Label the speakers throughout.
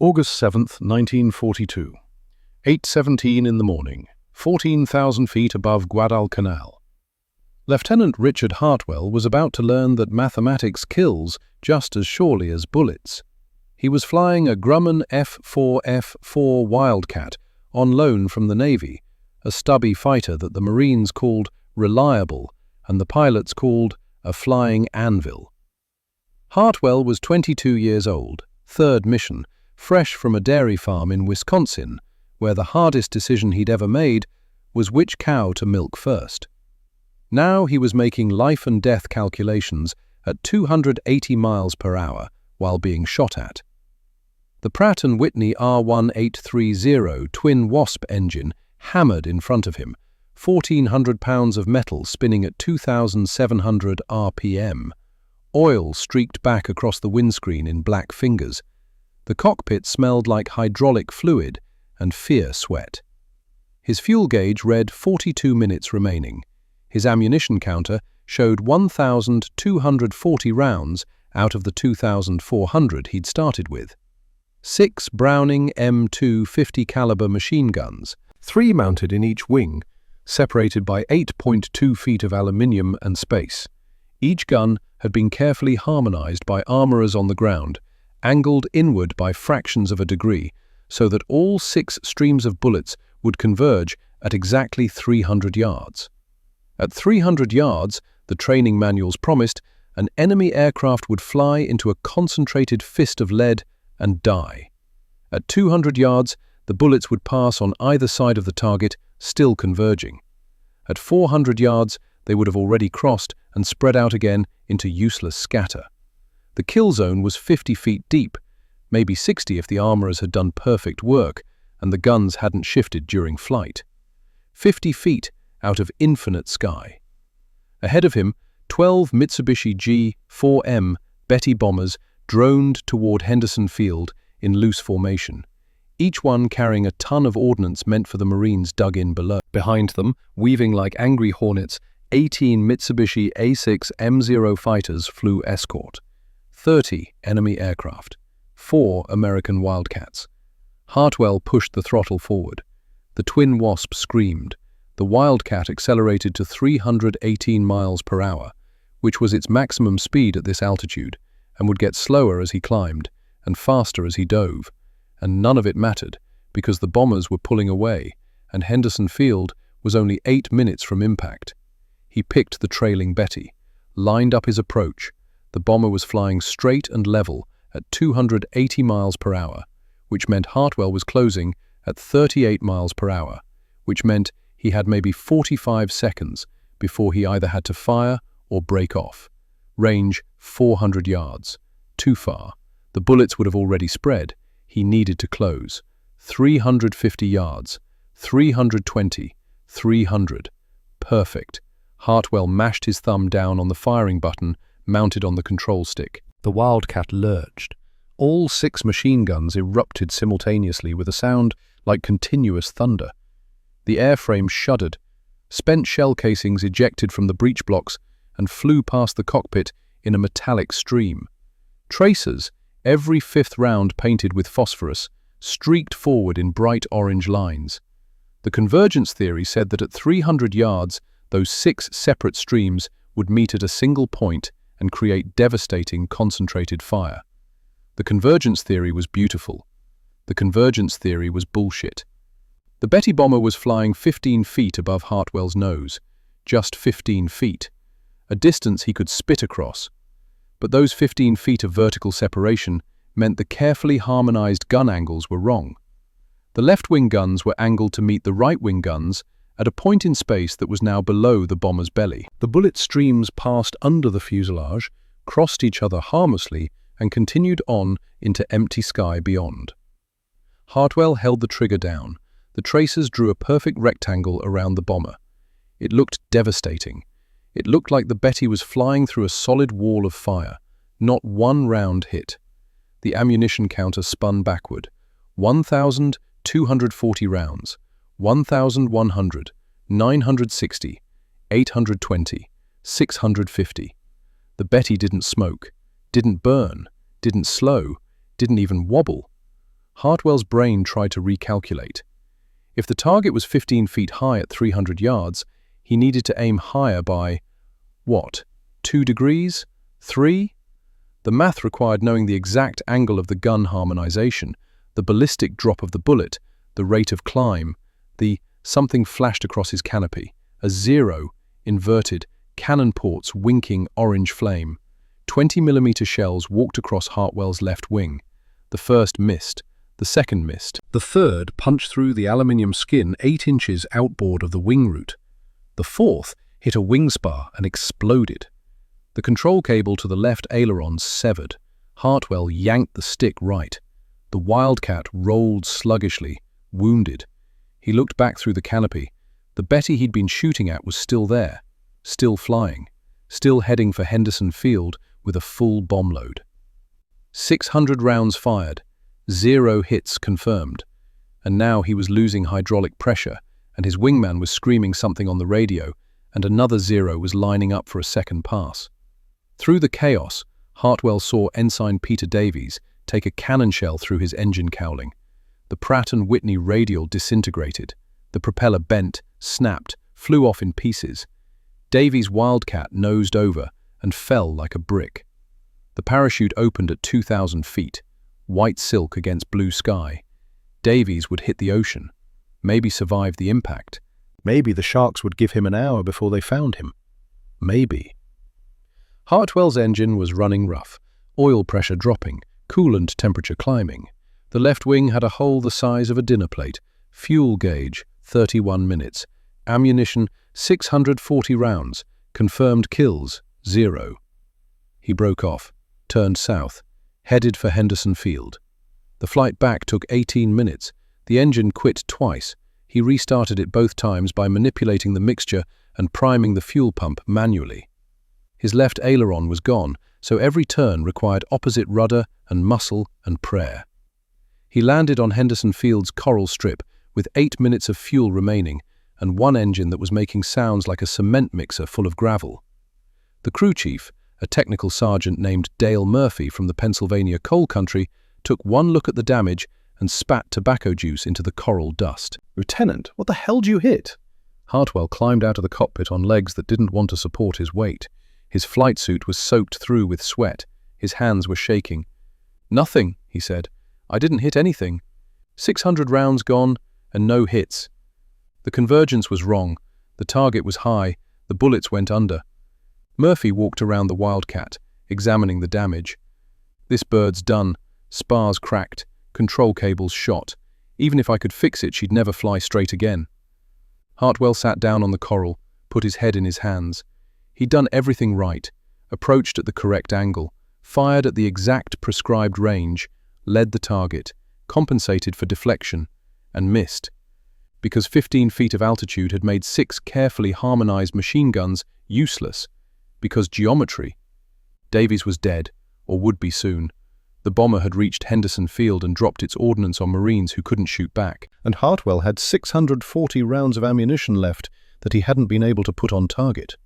Speaker 1: August 7th, 1942. 8:17 in the morning, 14,000 feet above Guadalcanal. Lieutenant Richard Hartwell was about to learn that mathematics kills just as surely as bullets. He was flying a Grumman F-4F-4 Wildcat on loan from the Navy, a stubby fighter that the Marines called reliable and the pilots called a flying anvil. Hartwell was 22 years old, third mission, fresh from a dairy farm in Wisconsin, where the hardest decision he'd ever made was which cow to milk first. Now he was making life and death calculations at 280 miles per hour while being shot at. The Pratt & Whitney R1830 twin Wasp engine hammered in front of him, 1,400 pounds of metal spinning at 2,700 RPM. Oil streaked back across the windscreen in black fingers. The cockpit smelled like hydraulic fluid and fear sweat. His fuel gauge read 42 minutes remaining. His ammunition counter showed 1,240 rounds out of the 2,400 he'd started with. 6 Browning M2 50 caliber machine guns, 3 mounted in each wing, separated by 8.2 feet of aluminium and space. Each gun had been carefully harmonized by armorers on the ground, angled inward by fractions of a degree, so that all 6 streams of bullets would converge at exactly 300 yards. At 300 yards, the training manuals promised, an enemy aircraft would fly into a concentrated fist of lead and die. At 200 yards, the bullets would pass on either side of the target, still converging. At 400 yards, they would have already crossed and spread out again into useless scatter. The kill zone was 50 feet deep, maybe 60 if the armorers had done perfect work and the guns hadn't shifted during flight. 50 feet out of infinite sky. Ahead of him, 12 Mitsubishi G-4M Betty bombers droned toward Henderson Field in loose formation, each one carrying a ton of ordnance meant for the Marines dug in below. Behind them, weaving like angry hornets, 18 Mitsubishi A6 M0 fighters flew escort. 30 enemy aircraft, 4 American Wildcats. Hartwell pushed the throttle forward. The twin Wasp screamed. The Wildcat accelerated to 318 miles per hour, which was its maximum speed at this altitude, and would get slower as he climbed, and faster as he dove. And none of it mattered, because the bombers were pulling away, and Henderson Field was only 8 minutes from impact. He picked the trailing Betty, lined up his approach. The bomber was flying straight and level at 280 miles per hour, which meant Hartwell was closing at 38 miles per hour, which meant he had maybe 45 seconds before he either had to fire or break off. Range 400 yards. Too far. The bullets would have already spread. He needed to close. 350 yards. 320. 300. Perfect. Hartwell mashed his thumb down on the firing button mounted on the control stick. The Wildcat lurched. All 6 machine guns erupted simultaneously with a sound like continuous thunder. The airframe shuddered. Spent shell casings ejected from the breech blocks and flew past the cockpit in a metallic stream. Tracers, every 5th round painted with phosphorus, streaked forward in bright orange lines. The convergence theory said that at 300 yards, those 6 separate streams would meet at a single point and create devastating concentrated fire. The convergence theory was beautiful. The convergence theory was bullshit. The Betty bomber was flying 15 feet above Hartwell's nose, just 15 feet, a distance he could spit across. But those 15 feet of vertical separation meant the carefully harmonized gun angles were wrong. The left-wing guns were angled to meet the right-wing guns at a point in space that was now below the bomber's belly. The bullet streams passed under the fuselage, crossed each other harmlessly, and continued on into empty sky beyond. Hartwell held the trigger down. The tracers drew a perfect rectangle around the bomber. It looked devastating. It looked like the Betty was flying through a solid wall of fire. Not one round hit. The ammunition counter spun backward. 1,240 rounds. 1,100, 960, 820, 650. The Betty didn't smoke, didn't burn, didn't slow, didn't even wobble. Hartwell's brain tried to recalculate. If the target was 15 feet high at 300 yards, he needed to aim higher by, what, 2 degrees? 3? The math required knowing the exact angle of the gun harmonization, the ballistic drop of the bullet, the rate of climb, something flashed across his canopy, a 0, inverted, cannon ports winking orange flame. 20mm shells walked across Hartwell's left wing. The first missed, the second missed. The third punched through the aluminium skin 8 inches outboard of the wing root. The fourth hit a wing spar and exploded. The control cable to the left aileron severed. Hartwell yanked the stick right. The Wildcat rolled sluggishly, wounded. He looked back through the canopy. The Betty he'd been shooting at was still there, still flying, still heading for Henderson Field with a full bomb load. 600 rounds fired, 0 hits confirmed. And now he was losing hydraulic pressure, and his wingman was screaming something on the radio, and another 0 was lining up for a second pass. Through the chaos, Hartwell saw Ensign Peter Davies take a cannon shell through his engine cowling. The Pratt & Whitney radial disintegrated. The propeller bent, snapped, flew off in pieces. Davies' Wildcat nosed over and fell like a brick. The parachute opened at 2,000 feet, white silk against blue sky. Davies would hit the ocean, maybe survive the impact. Maybe the sharks would give him an hour before they found him. Maybe. Hartwell's engine was running rough, oil pressure dropping, coolant temperature climbing. The left wing had a hole the size of a dinner plate, fuel gauge 31 minutes, ammunition 640 rounds, confirmed kills 0. He broke off, turned south, headed for Henderson Field. The flight back took 18 minutes. The engine quit twice. He restarted it both times by manipulating the mixture and priming the fuel pump manually. His left aileron was gone, so every turn required opposite rudder and muscle and prayer. He landed on Henderson Field's coral strip with 8 minutes of fuel remaining and one engine that was making sounds like a cement mixer full of gravel. The crew chief, a technical sergeant named Dale Murphy from the Pennsylvania coal country, took one look at the damage and spat tobacco juice into the coral dust. "Lieutenant, what the hell did you hit?" Hartwell climbed out of the cockpit on legs that didn't want to support his weight. His flight suit was soaked through with sweat. His hands were shaking. "Nothing," he said. "I didn't hit anything. 600 rounds gone and no hits. The convergence was wrong. The target was high. The bullets went under." Murphy walked around the Wildcat, examining the damage. "This bird's done. Spars cracked. Control cables shot. Even if I could fix it, she'd never fly straight again." Hartwell sat down on the coral, put his head in his hands. He'd done everything right, approached at the correct angle, fired at the exact prescribed range, led the target, compensated for deflection, and missed. Because 15 feet of altitude had made 6 carefully harmonized machine guns useless. Because geometry. Davies was dead, or would be soon. The bomber had reached Henderson Field and dropped its ordnance on Marines who couldn't shoot back. And Hartwell had 640 rounds of ammunition left that he hadn't been able to put on target.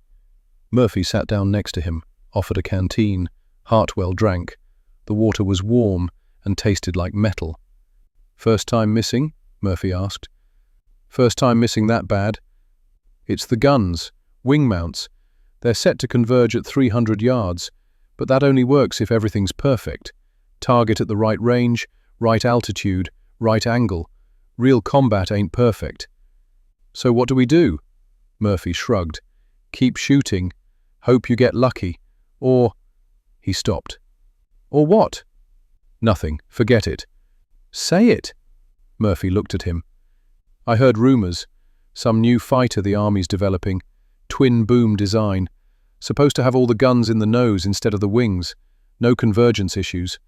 Speaker 1: Murphy sat down next to him, offered a canteen. Hartwell drank. The water was warm and tasted like metal. "First time missing?" Murphy asked. "First time missing that bad. It's the guns, wing mounts. They're set to converge at 300 yards, but that only works if everything's perfect. Target at the right range, right altitude, right angle. Real combat ain't perfect." "So what do we do?" Murphy shrugged. "Keep shooting. Hope you get lucky. Or—" He stopped. "Or what?" "Nothing. Forget it." "Say it." Murphy looked at him. "I heard rumors. Some new fighter the Army's developing. Twin boom design. Supposed to have all the guns in the nose instead of the wings. No convergence issues.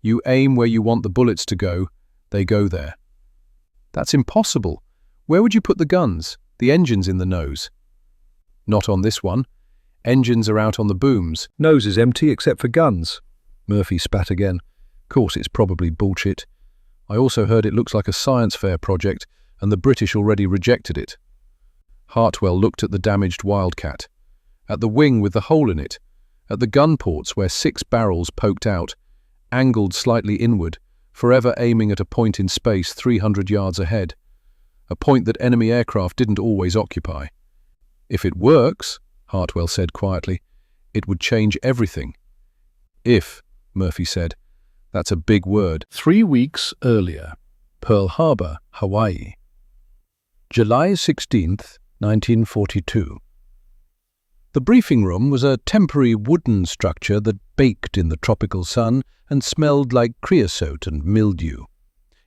Speaker 1: You aim where you want the bullets to go, they go there." "That's impossible. Where would you put the guns? The engines in the nose?" "Not on this one. Engines are out on the booms. Nose is empty except for guns." Murphy spat again. "Course it's probably bullshit. I also heard it looks like a science fair project, and the British already rejected it." Hartwell looked at the damaged Wildcat, at the wing with the hole in it, at the gun ports where 6 barrels poked out, angled slightly inward, forever aiming at a point in space 300 yards ahead, a point that enemy aircraft didn't always occupy. If it works, Hartwell said quietly, it would change everything. If, Murphy said, that's a big word. 3 weeks earlier, Pearl Harbor, Hawaii. July 16th, 1942. The briefing room was a temporary wooden structure that baked in the tropical sun and smelled like creosote and mildew.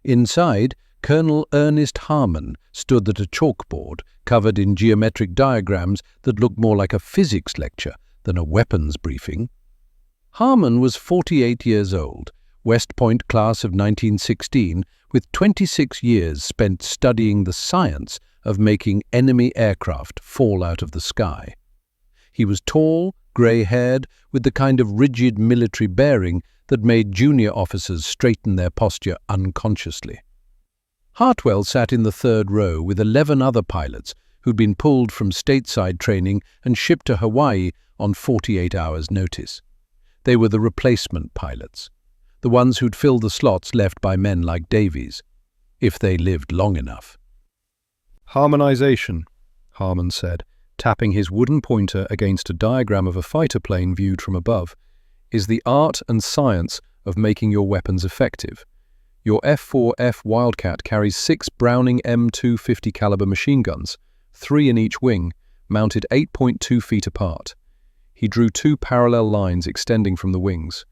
Speaker 1: Inside, Colonel Ernest Harmon stood at a chalkboard covered in geometric diagrams that looked more like a physics lecture than a weapons briefing. Harmon was 48 years old, West Point class of 1916, with 26 years spent studying the science of making enemy aircraft fall out of the sky. He was tall, grey-haired, with the kind of rigid military bearing that made junior officers straighten their posture unconsciously. Hartwell sat in the third row with 11 other pilots who'd been pulled from stateside training and shipped to Hawaii on 48 hours' notice. They were the replacement pilots, the ones who'd fill the slots left by men like Davies, if they lived long enough. Harmonization, Harmon said, tapping his wooden pointer against a diagram of a fighter plane viewed from above, is the art and science of making your weapons effective. Your F4F Wildcat carries 6 Browning M250 caliber machine guns, 3 in each wing, mounted 8.2 feet apart. He drew 2 parallel lines extending from the wings.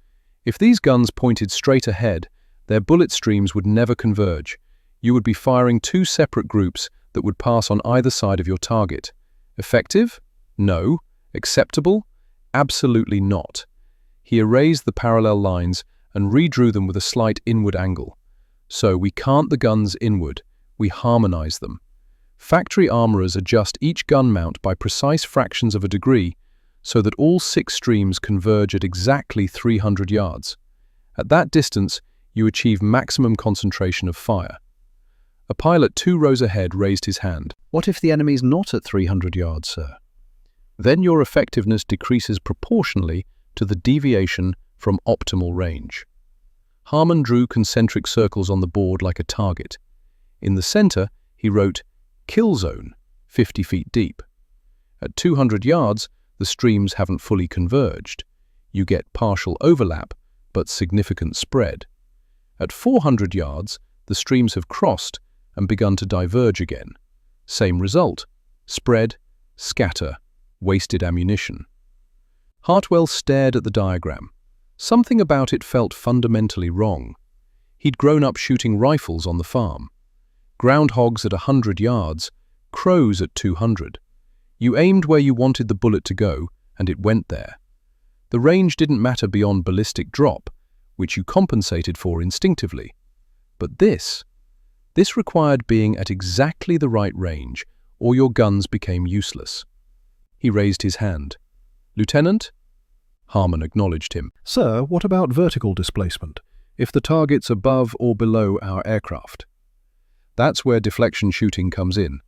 Speaker 1: If these guns pointed straight ahead, their bullet streams would never converge. You would be firing 2 separate groups that would pass on either side of your target. Effective? No. Acceptable? Absolutely not. He erased the parallel lines and redrew them with a slight inward angle. So we cant the guns inward, we harmonize them. Factory armorers adjust each gun mount by precise fractions of a degree so that all 6 streams converge at exactly 300 yards. At that distance, you achieve maximum concentration of fire. A pilot 2 rows ahead raised his hand. What if the enemy's not at 300 yards, sir? Then your effectiveness decreases proportionally to the deviation from optimal range. Harmon drew concentric circles on the board like a target. In the center, he wrote, "Kill zone, 50 feet deep." At 200 yards, the streams haven't fully converged. You get partial overlap, but significant spread. At 400 yards, the streams have crossed and begun to diverge again. Same result: spread, scatter, wasted ammunition. Hartwell stared at the diagram. Something about it felt fundamentally wrong. He'd grown up shooting rifles on the farm. Groundhogs at 100 yards, crows at 200. You aimed where you wanted the bullet to go, and it went there. The range didn't matter beyond ballistic drop, which you compensated for instinctively. But this required being at exactly the right range, or your guns became useless. He raised his hand. "Lieutenant?" Harmon acknowledged him. "Sir, what about vertical displacement, if the target's above or below our aircraft?" That's where deflection shooting comes in.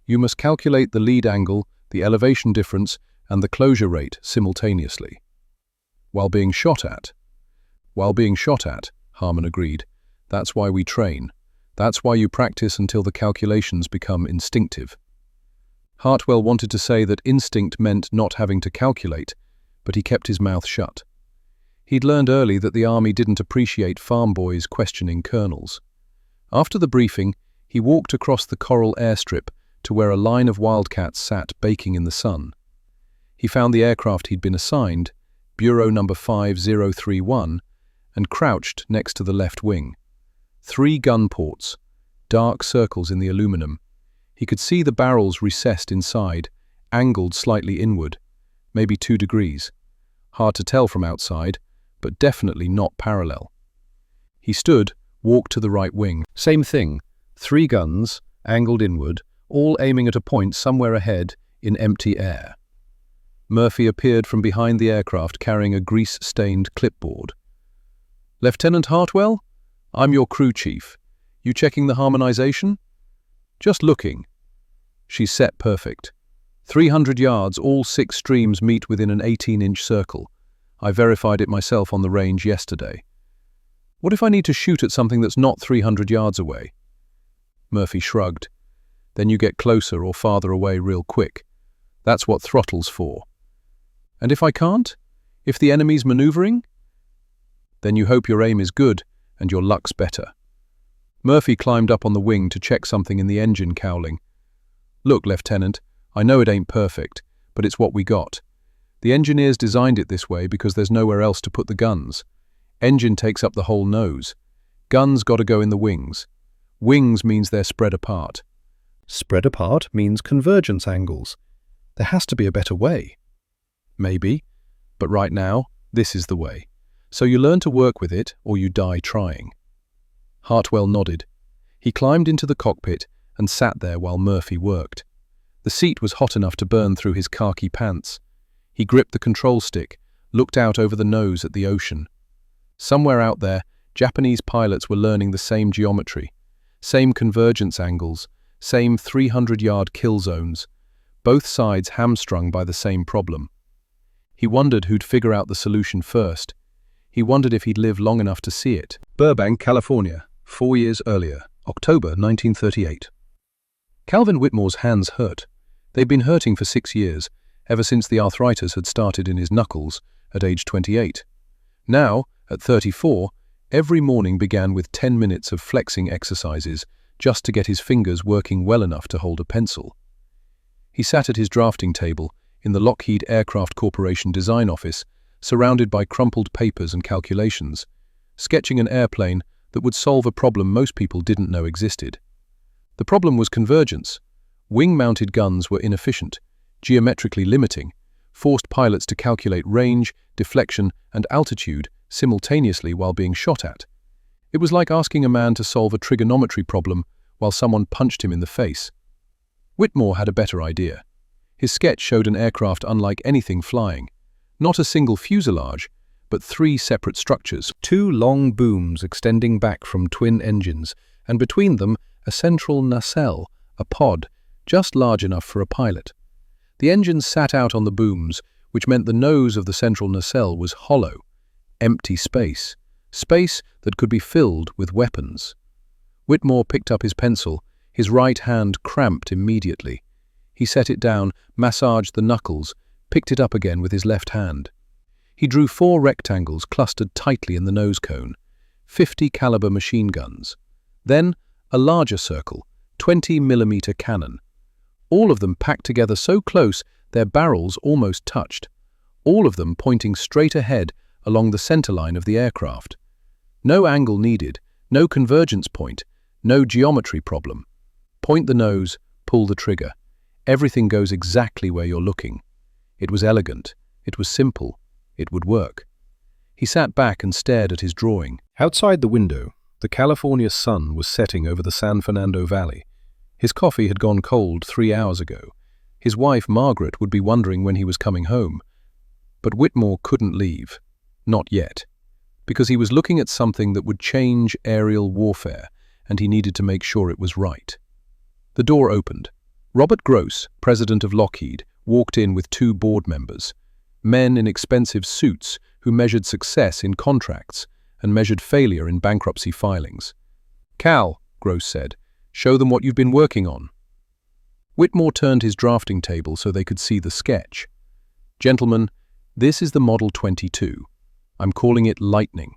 Speaker 1: You must calculate the lead angle, the elevation difference, and the closure rate simultaneously. While being shot at, Harmon agreed. That's why we train. That's why you practice until the calculations become instinctive. Hartwell wanted to say that instinct meant not having to calculate, but he kept his mouth shut. He'd learned early that the army didn't appreciate farm boys questioning colonels. After the briefing, he walked across the coral airstrip to where a line of Wildcats sat baking in the sun. He found the aircraft he'd been assigned, Bureau number 5031, and crouched next to the left wing. 3 gun ports, dark circles in the aluminum. He could see the barrels recessed inside, angled slightly inward, maybe 2 degrees. Hard to tell from outside, but definitely not parallel. He stood, walked to the right wing. Same thing, 3 guns, angled inward, all aiming at a point somewhere ahead in empty air. Murphy appeared from behind the aircraft carrying a grease-stained clipboard. "Lieutenant Hartwell? I'm your crew chief. You checking the harmonization?" "Just looking." "She's set perfect. 300 yards, all 6 streams meet within an 18-inch circle. I verified it myself on the range yesterday." What if I need to shoot at something that's not 300 yards away? Murphy shrugged. Then you get closer or farther away real quick. That's what throttle's for. And if I can't? If the enemy's maneuvering? Then you hope your aim is good and your luck's better. Murphy climbed up on the wing to check something in the engine cowling. Look, Lieutenant, I know it ain't perfect, but it's what we got. The engineers designed it this way because there's nowhere else to put the guns. Engine takes up the whole nose. Guns gotta go in the wings. Wings means they're spread apart. Spread apart means convergence angles. There has to be a better way. Maybe, but right now, this is the way. So you learn to work with it or you die trying. Hartwell nodded. He climbed into the cockpit and sat there while Murphy worked. The seat was hot enough to burn through his khaki pants. He gripped the control stick, looked out over the nose at the ocean. Somewhere out there, Japanese pilots were learning the same geometry, same convergence angles, same 300-yard kill zones, both sides hamstrung by the same problem. He wondered who'd figure out the solution first. He wondered if he'd live long enough to see it. Burbank, California, 4 years earlier, October 1938. Calvin Whitmore's hands hurt. They'd been hurting for 6 years, ever since the arthritis had started in his knuckles at age 28. Now, at 34, every morning began with 10 minutes of flexing exercises just to get his fingers working well enough to hold a pencil. He sat at his drafting table in the Lockheed Aircraft Corporation design office, surrounded by crumpled papers and calculations, sketching an airplane that would solve a problem most people didn't know existed. The problem was convergence. Wing-mounted guns were inefficient, geometrically limiting, forced pilots to calculate range, deflection, and altitude simultaneously while being shot at. It was like asking a man to solve a trigonometry problem while someone punched him in the face. Whitmore had a better idea. His sketch showed an aircraft unlike anything flying. Not a single fuselage, but 3 separate structures, 2 long booms extending back from twin engines, and between them a central nacelle, a pod, just large enough for a pilot. The engines sat out on the booms, which meant the nose of the central nacelle was hollow, empty space that could be filled with weapons. Whitmore picked up his pencil, his right hand cramped immediately. He set it down, massaged the knuckles, picked it up again with his left hand. He drew 4 rectangles clustered tightly in the nose cone, 50 caliber machine guns. Then a larger circle, 20mm cannon. All of them packed together so close their barrels almost touched, all of them pointing straight ahead along the centerline of the aircraft. No angle needed, no convergence point, no geometry problem. Point the nose, pull the trigger. Everything goes exactly where you're looking. It was elegant, it was simple, it would work. He sat back and stared at his drawing. Outside the window, the California sun was setting over the San Fernando Valley. His coffee had gone cold 3 hours ago. His wife, Margaret, would be wondering when he was coming home. But Whitmore couldn't leave. Not yet. Because he was looking at something that would change aerial warfare, and he needed to make sure it was right. The door opened. Robert Gross, president of Lockheed, walked in with 2 board members, men in expensive suits who measured success in contracts and measured failure in bankruptcy filings. "Cal," Gross said, "show them what you've been working on." Whitmore turned his drafting table so they could see the sketch. "Gentlemen, this is the Model 22. I'm calling it Lightning."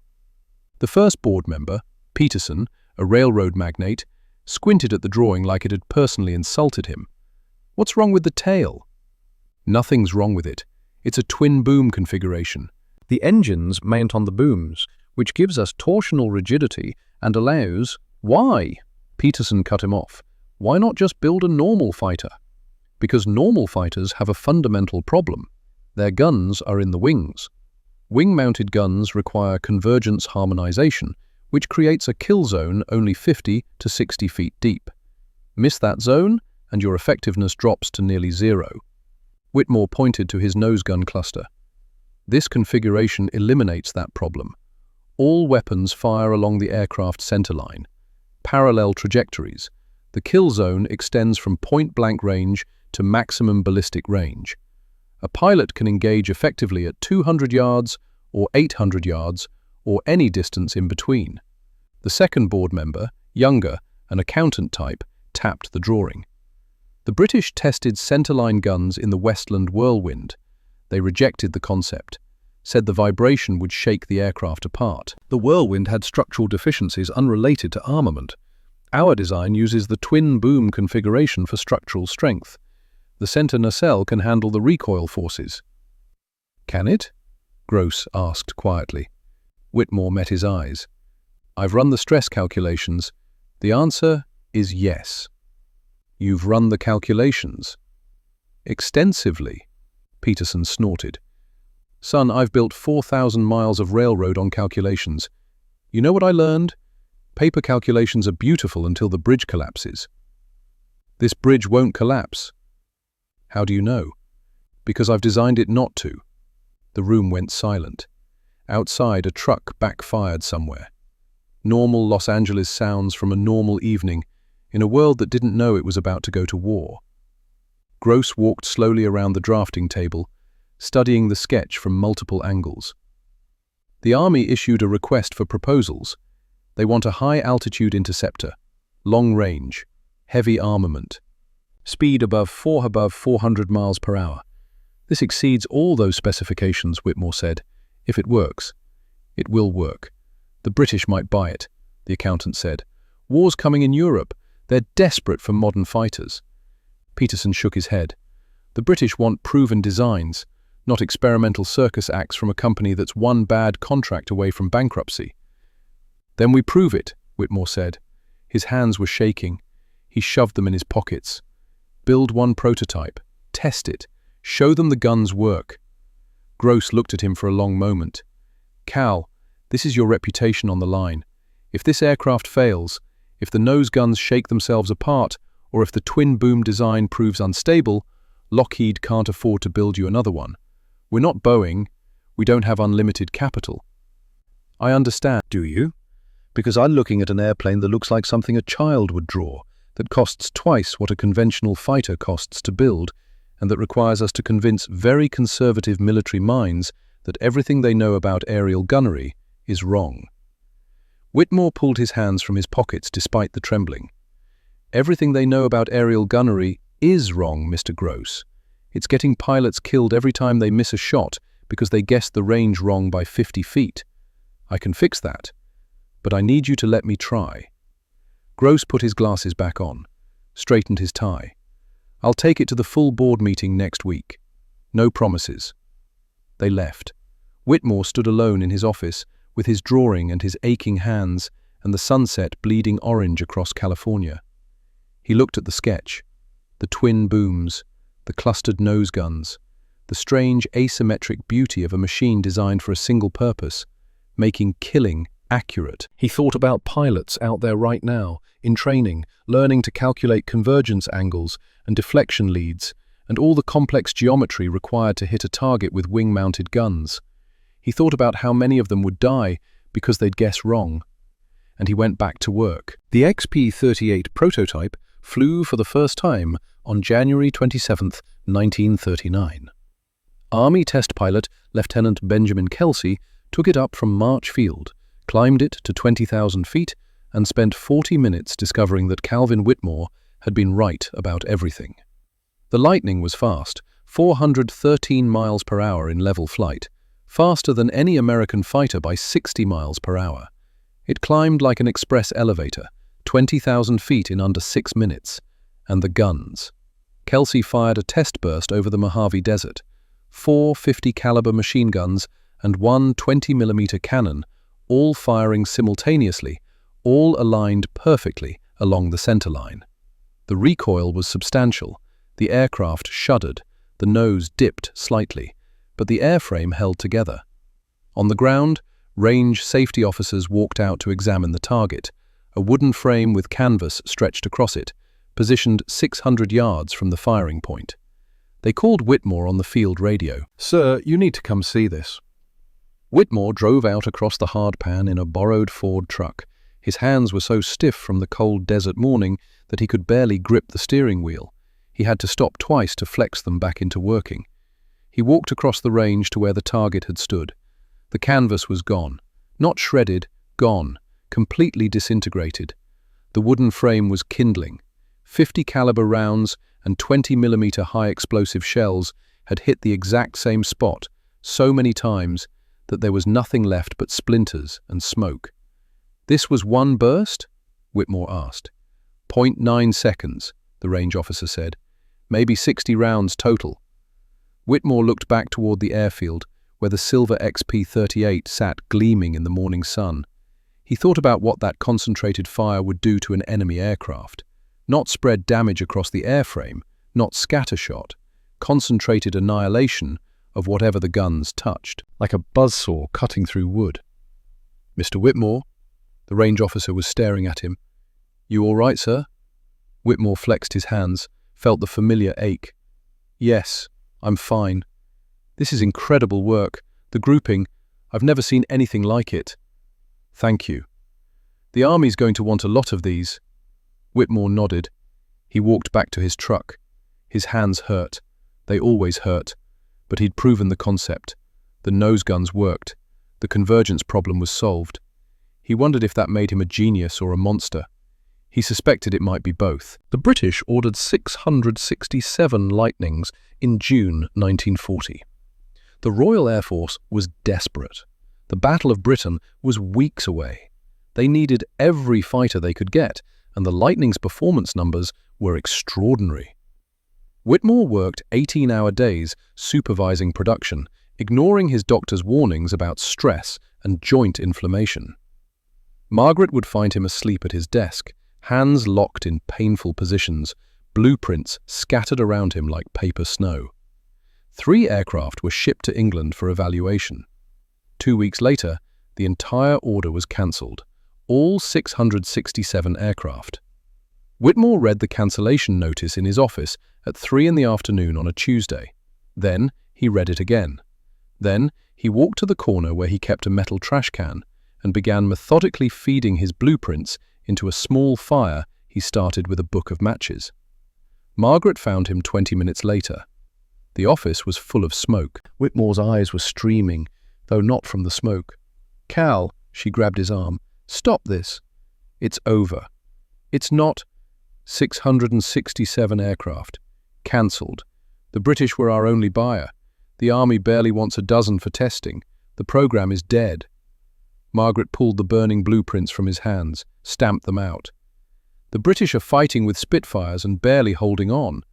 Speaker 1: The first board member, Peterson, a railroad magnate, squinted at the drawing like it had personally insulted him. "What's wrong with the tail?" "Nothing's wrong with it. It's a twin-boom configuration. The engines mount on the booms, which gives us torsional rigidity and allows—" "Why?" Peterson cut him off. "Why not just build a normal fighter?" "Because normal fighters have a fundamental problem. Their guns are in the wings. Wing-mounted guns require convergence harmonization, which creates a kill zone only 50 to 60 feet deep. Miss that zone, and your effectiveness drops to nearly 0. Whitmore pointed to his nose gun cluster. "This configuration eliminates that problem. All weapons fire along the aircraft centerline. Parallel trajectories. The kill zone extends from point-blank range to maximum ballistic range. A pilot can engage effectively at 200 yards or 800 yards or any distance in between. The second board member, younger, an accountant type, tapped the drawing. The British tested centerline guns in the Westland Whirlwind. They rejected the concept, said the vibration would shake the aircraft apart. The Whirlwind had structural deficiencies unrelated to armament. Our design uses the twin-boom configuration for structural strength. The center nacelle can handle the recoil forces. Can it? Gross asked quietly. Whitmore met his eyes. I've run the stress calculations. The answer is yes. You've run the calculations? Extensively, Peterson snorted. Son, I've built 4,000 miles of railroad on calculations. You know what I learned? Paper calculations are beautiful until the bridge collapses. This bridge won't collapse. How do you know? Because I've designed it not to. The room went silent. Outside, a truck backfired somewhere. Normal Los Angeles sounds from a normal evening in a world that didn't know it was about to go to war. Gross walked slowly around the drafting table, studying the sketch from multiple angles. The Army issued a request for proposals. They want a high-altitude interceptor, long range, heavy armament, speed above 400 miles per hour. This exceeds all those specifications, Whitmore said. If it works, it will work. The British might buy it, the accountant said. War's coming in Europe. They're desperate for modern fighters. Peterson shook his head. The British want proven designs, not experimental circus acts from a company that's one bad contract away from bankruptcy. Then we prove it, Whitmore said. His hands were shaking. He shoved them in his pockets. Build one prototype. Test it. Show them the guns work. Gross looked at him for a long moment. Cal, this is your reputation on the line. If this aircraft fails, if the nose guns shake themselves apart, or if the twin-boom design proves unstable, Lockheed can't afford to build you another one. We're not Boeing. We don't have unlimited capital. I understand. Do you? Because I'm looking at an airplane that looks like something a child would draw, that costs twice what a conventional fighter costs to build, and that requires us to convince very conservative military minds that everything they know about aerial gunnery is wrong. Whitmore pulled his hands from his pockets despite the trembling. Everything they know about aerial gunnery is wrong, Mr. Gross. It's getting pilots killed every time they miss a shot because they guessed the range wrong by 50 feet. I can fix that, but I need you to let me try. Gross put his glasses back on, straightened his tie. I'll take it to the full board meeting next week. No promises. They left. Whitmore stood alone in his office with his drawing and his aching hands and the sunset bleeding orange across California. He looked at the sketch, the twin booms, the clustered nose guns, the strange asymmetric beauty of a machine designed for a single purpose, making killing accurate. He thought about pilots out there right now, in training, learning to calculate convergence angles and deflection leads, and all the complex geometry required to hit a target with wing-mounted guns. He thought about how many of them would die because they'd guess wrong. And he went back to work. The XP-38 prototype flew for the first time on January 27, 1939. Army test pilot Lieutenant Benjamin Kelsey took it up from March Field, climbed it to 20,000 feet, and spent 40 minutes discovering that Calvin Whitmore had been right about everything. The Lightning was fast, 413 miles per hour in level flight, faster than any American fighter by 60 miles per hour. It climbed like an express elevator, 20,000 feet in under 6 minutes. And the guns. Kelsey fired a test burst over the Mojave Desert, 4 50-caliber machine guns and 1 20mm cannon, all firing simultaneously, all aligned perfectly along the center line. The recoil was substantial. The aircraft shuddered, the nose dipped slightly, but the airframe held together. On the ground, range safety officers walked out to examine the target, a wooden frame with canvas stretched across it, positioned 600 yards from the firing point. They called Whitmore on the field radio. "Sir, you need to come see this." Whitmore drove out across the hardpan in a borrowed Ford truck. His hands were so stiff from the cold desert morning that he could barely grip the steering wheel. He had to stop twice to flex them back into working. He walked across the range to where the target had stood. The canvas was gone. Not shredded, gone, completely disintegrated. The wooden frame was kindling. 50 caliber rounds and 20mm high explosive shells had hit the exact same spot so many times that there was nothing left but splinters and smoke. "This was one burst?" Whitmore asked. "0.9 seconds, the range officer said. "Maybe 60 rounds total." Whitmore looked back toward the airfield, where the silver XP-38 sat gleaming in the morning sun. He thought about what that concentrated fire would do to an enemy aircraft. Not spread damage across the airframe, not scattershot, concentrated annihilation of whatever the guns touched, like a buzzsaw cutting through wood. "Mr. Whitmore?" The range officer was staring at him. "You all right, sir?" Whitmore flexed his hands, felt the familiar ache. "Yes, I'm fine. This is incredible work. The grouping, I've never seen anything like it." "Thank you. The Army's going to want a lot of these." Whitmore nodded. He walked back to his truck. His hands hurt. They always hurt. But he'd proven the concept. The nose guns worked. The convergence problem was solved. He wondered if that made him a genius or a monster. He suspected it might be both. The British ordered 667 Lightnings in June 1940. The Royal Air Force was desperate. The Battle of Britain was weeks away. They needed every fighter they could get, and the Lightning's performance numbers were extraordinary. Whitmore worked 18-hour days supervising production, ignoring his doctor's warnings about stress and joint inflammation. Margaret would find him asleep at his desk, hands locked in painful positions, blueprints scattered around him like paper snow. 3 aircraft were shipped to England for evaluation. 2 weeks later, the entire order was cancelled, all 667 aircraft. Whitmore read the cancellation notice in his office at 3 in the afternoon on a Tuesday. Then he read it again. Then he walked to the corner where he kept a metal trash can and began methodically feeding his blueprints into a small fire he started with a book of matches. Margaret found him 20 minutes later. The office was full of smoke. Whitmore's eyes were streaming, though not from the smoke. "Cal," she grabbed his arm, "stop this. It's over. It's not 667 aircraft. Cancelled. The British were our only buyer. The Army barely wants a dozen for testing. The program is dead." Margaret pulled the burning blueprints from his hands, stamped them out. "The British are fighting with Spitfires and barely holding on.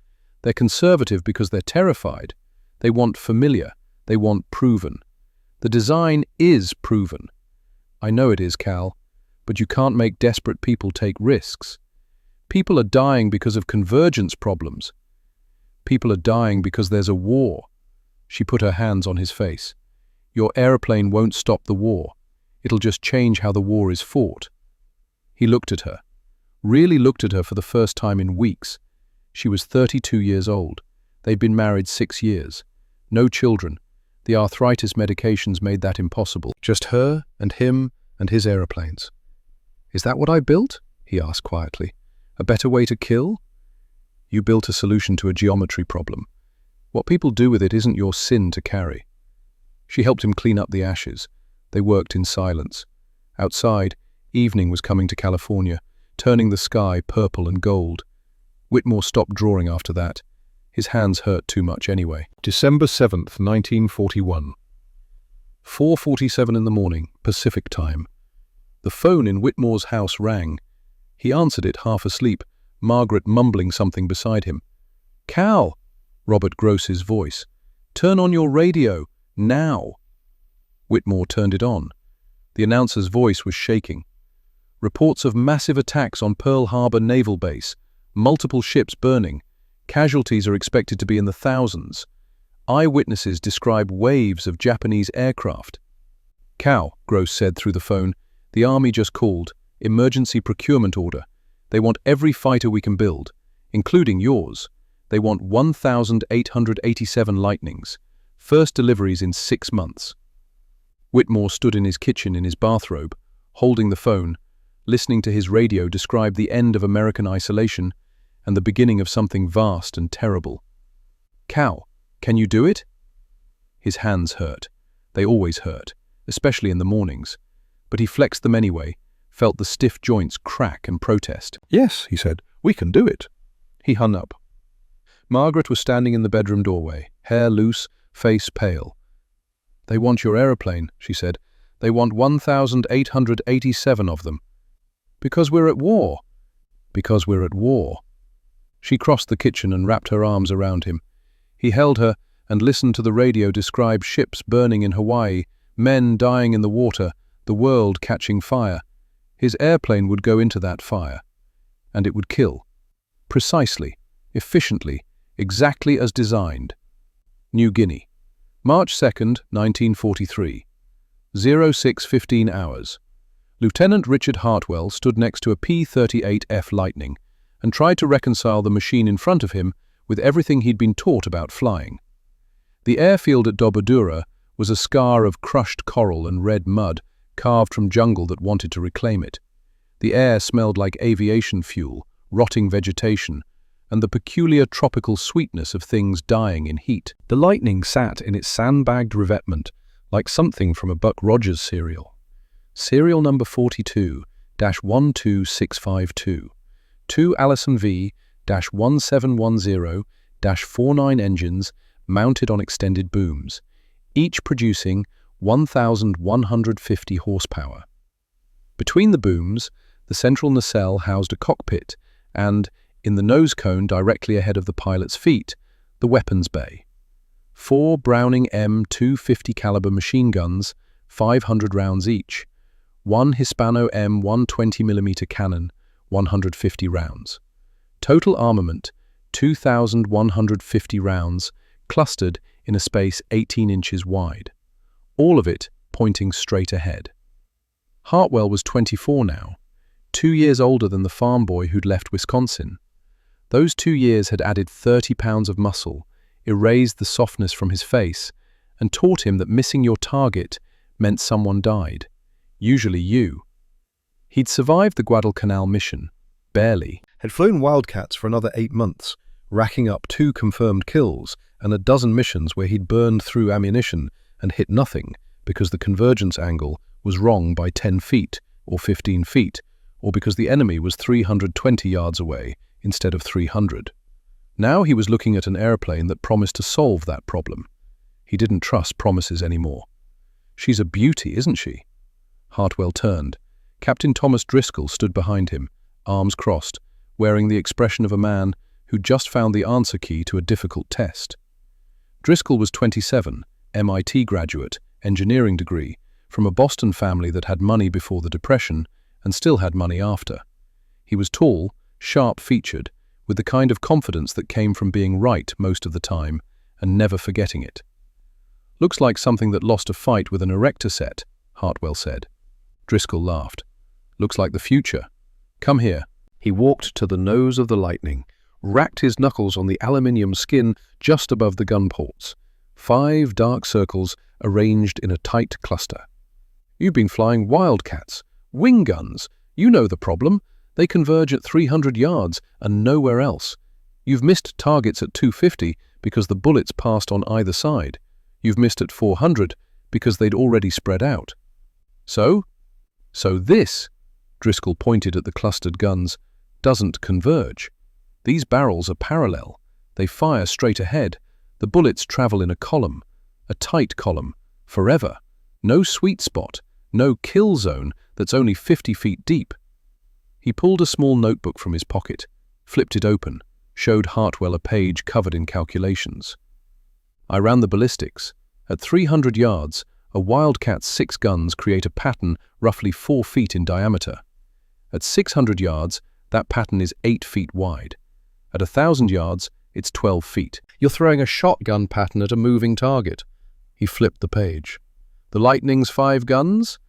Speaker 1: They're conservative because they're terrified. They want familiar. They want proven. The design is proven." "I know it is, Cal, but you can't make desperate people take risks. People are dying because of convergence problems. People are dying because there's a war." She put her hands on his face. "Your aeroplane won't stop the war. It'll just change how the war is fought." He looked at her, really looked at her for the first time in weeks. She was 32 years old. They'd been married 6 years. No children. The arthritis medications made that impossible. Just her and him and his aeroplanes. "Is that what I built?" he asked quietly. "A better way to kill?" "You built a solution to a geometry problem. What people do with it isn't your sin to carry." She helped him clean up the ashes. They worked in silence. Outside, evening was coming to California, turning the sky purple and gold. Whitmore stopped drawing after that. His hands hurt too much anyway. December 7th, 1941. 4:47 in the morning, Pacific time. The phone in Whitmore's house rang. He answered it half asleep, Margaret mumbling something beside him. "Cal!" Robert Gross's voice. "Turn on your radio, now!" Whitmore turned it on. The announcer's voice was shaking. "Reports of massive attacks on Pearl Harbor Naval Base. Multiple ships burning. Casualties are expected to be in the thousands. Eyewitnesses describe waves of Japanese aircraft." "Cal," Gross said through the phone, "the Army just called. Emergency procurement order. They want every fighter we can build, including yours. They want 1,887 Lightnings. First deliveries in 6 months. Whitmore stood in his kitchen in his bathrobe, holding the phone, listening to his radio describe the end of American isolation and the beginning of something vast and terrible. "Cal, can you do it?" His hands hurt. They always hurt, especially in the mornings. but he flexed them anyway, felt the stiff joints crack and protest.
Speaker 2: "Yes," he said, "we can do it."
Speaker 1: He hung up. Margaret was standing in the bedroom doorway, hair loose, face pale. "They want your aeroplane," she said. "They want 1,887 of them." "Because we're at war." "Because we're at war." She crossed the kitchen and wrapped her arms around him. He held her and listened to the radio describe ships burning in Hawaii, men dying in the water, the world catching fire. His airplane would go into that fire, and it would kill. Precisely, efficiently, exactly as designed. New Guinea, March 2nd, 1943. 06:15 hours. Lieutenant Richard Hartwell stood next to a P-38F Lightning and tried to reconcile the machine in front of him with everything he'd been taught about flying. The airfield at WW2 was a scar of crushed coral and red mud carved from jungle that wanted to reclaim it. The air smelled like aviation fuel, rotting vegetation, and the peculiar tropical sweetness of things dying in heat. The Lightning sat in its sandbagged revetment like something from a Buck Rogers serial. Serial number 42-12652. 2 Allison V-1710-49 engines mounted on extended booms, each producing 1,150 horsepower. Between the booms, the central nacelle housed a cockpit and, in the nose cone directly ahead of the pilot's feet, the weapons bay. 4 Browning M250 caliber machine guns, 500 rounds each. 1 Hispano M120mm cannon, 150 rounds. Total armament, 2,150 rounds, clustered in a space 18 inches wide. All of it pointing straight ahead. Hartwell was 24 now, 2 years older than the farm boy who'd left Wisconsin. Those 2 years had added 30 pounds of muscle, erased the softness from his face, and taught him that missing your target meant someone died, usually you. He'd survived the Guadalcanal mission, barely,
Speaker 2: Had flown Wildcats for another 8 months,
Speaker 1: racking up 2 confirmed kills and a dozen missions where he'd burned through ammunition and hit nothing because the convergence angle was wrong by 10 feet or 15 feet, or because the enemy was 320 yards away instead of 300. Now he was looking at an airplane that promised to solve that problem. He didn't trust promises anymore. "She's a beauty, isn't she?" Hartwell turned. Captain Thomas Driscoll stood behind him, arms crossed, wearing the expression of a man who'd just found the answer key to a difficult test. Driscoll was 27, MIT graduate, engineering degree, from a Boston family that had money before the Depression and still had money after. He was tall, sharp-featured, with the kind of confidence that came from being right most of the time and never forgetting it. "Looks like something that lost a fight with an erector set," Hartwell said. Driscoll laughed. "Looks like the future. Come here." He walked to the nose of the Lightning, racked his knuckles on the aluminium skin just above the gun ports. 5 dark circles arranged in a tight cluster. "You've been flying Wildcats, wing guns. You know the problem. They converge at 300 yards and nowhere else. You've missed targets at 250 because the bullets passed on either side. You've missed at 400 because they'd already spread out. So this," Driscoll pointed at the clustered guns, "doesn't converge. These barrels are parallel. They fire straight ahead. The bullets travel in a column, a tight column, forever. No sweet spot, no kill zone that's only 50 feet deep." He pulled a small notebook from his pocket, flipped it open, showed Hartwell a page covered in calculations. "I ran the ballistics. At 300 yards, a Wildcat's 6 guns create a pattern roughly 4 feet in diameter. At 600 yards, that pattern is 8 feet wide. At 1,000 yards, it's 12 feet. You're throwing a shotgun pattern at a moving target." He flipped the page. "The Lightning's 5 guns?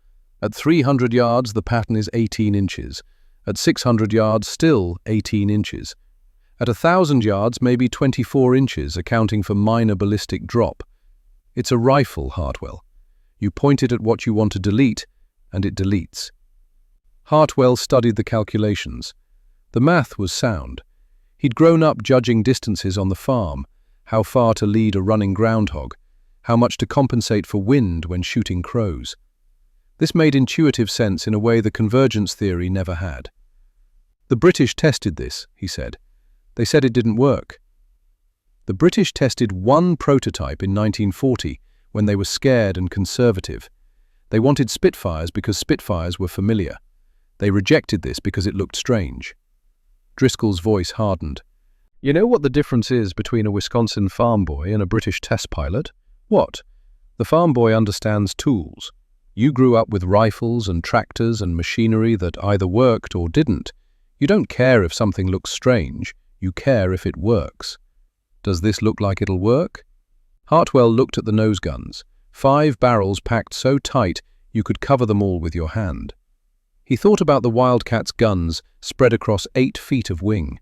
Speaker 1: At 300 yards, the pattern is 18 inches. At 600 yards, still 18 inches. At 1,000 yards, maybe 24 inches, accounting for minor ballistic drop. It's a rifle, Hartwell. You point it at what you want to delete, and it deletes." Hartwell studied the calculations. The math was sound. He'd grown up judging distances on the farm, how far to lead a running groundhog, how much to compensate for wind when shooting crows. This made intuitive sense in a way the convergence theory never had. "The British tested this," he said. "They said it didn't work." The British tested one prototype in 1940 when they were scared and conservative. They wanted Spitfires because Spitfires were familiar. They rejected this because it looked strange. Driscoll's voice hardened. "You know what the difference is between a Wisconsin farm boy and a British test pilot? What? The farm boy understands tools. You grew up with rifles and tractors and machinery that either worked or didn't. You don't care if something looks strange. You care if it works. Does this look like it'll work?" Hartwell looked at the nose guns, 5 barrels packed so tight you could cover them all with your hand. He thought about the Wildcat's guns spread across 8 feet of wing.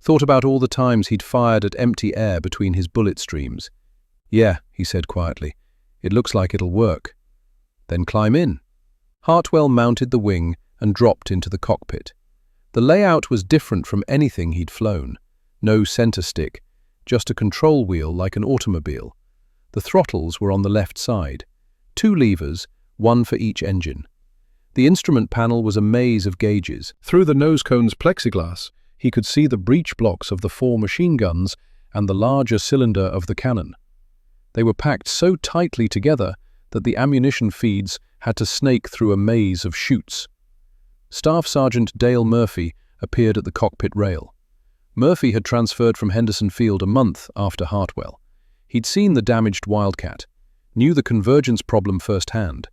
Speaker 1: Thought about all the times he'd fired at empty air between his bullet streams. "Yeah," he said quietly, "it looks like it'll work." "Then climb in." Hartwell mounted the wing and dropped into the cockpit. The layout was different from anything he'd flown. No center stick, just a control wheel like an automobile. The throttles were on the left side. 2 levers, 1 for each engine. The instrument panel was a maze of gauges. Through the nose cone's plexiglass, he could see the breech blocks of the 4 machine guns and the larger cylinder of the cannon. They were packed so tightly together that the ammunition feeds had to snake through a maze of chutes. Staff Sergeant Dale Murphy appeared at the cockpit rail. Murphy had transferred from Henderson Field a month after Hartwell. He'd seen the damaged Wildcat, knew the convergence problem firsthand.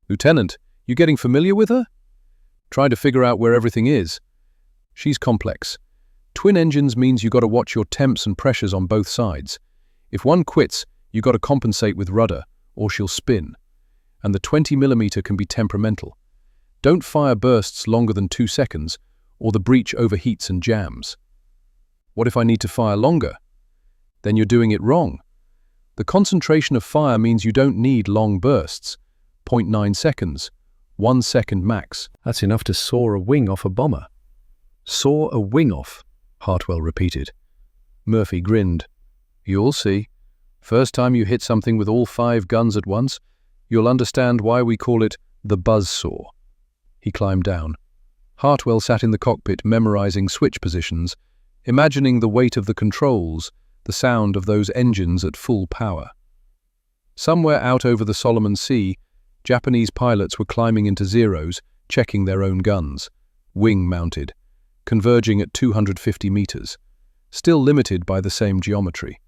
Speaker 1: "Lieutenant, you getting familiar with her?" "Trying to figure out where everything is. She's complex. Twin engines means you got to watch your temps and pressures on both sides. If one quits, you got to compensate with rudder, or she'll spin. And the 20mm can be temperamental. Don't fire bursts longer than 2 seconds, or the breech overheats and jams." "What if I need to fire longer?" "Then you're doing it wrong. The concentration of fire means you don't need long bursts. 0.9 seconds, 1 second max. That's enough to saw a wing off a bomber." "Saw a wing off," Hartwell repeated. Murphy grinned. "You'll see. First time you hit something with all 5 guns at once, you'll understand why we call it the buzzsaw." He climbed down. Hartwell sat in the cockpit memorizing switch positions, imagining the weight of the controls, the sound of those engines at full power. Somewhere out over the Solomon Sea, Japanese pilots were climbing into zeros, checking their own guns, wing-mounted, converging at 250 meters, still limited by the same geometry.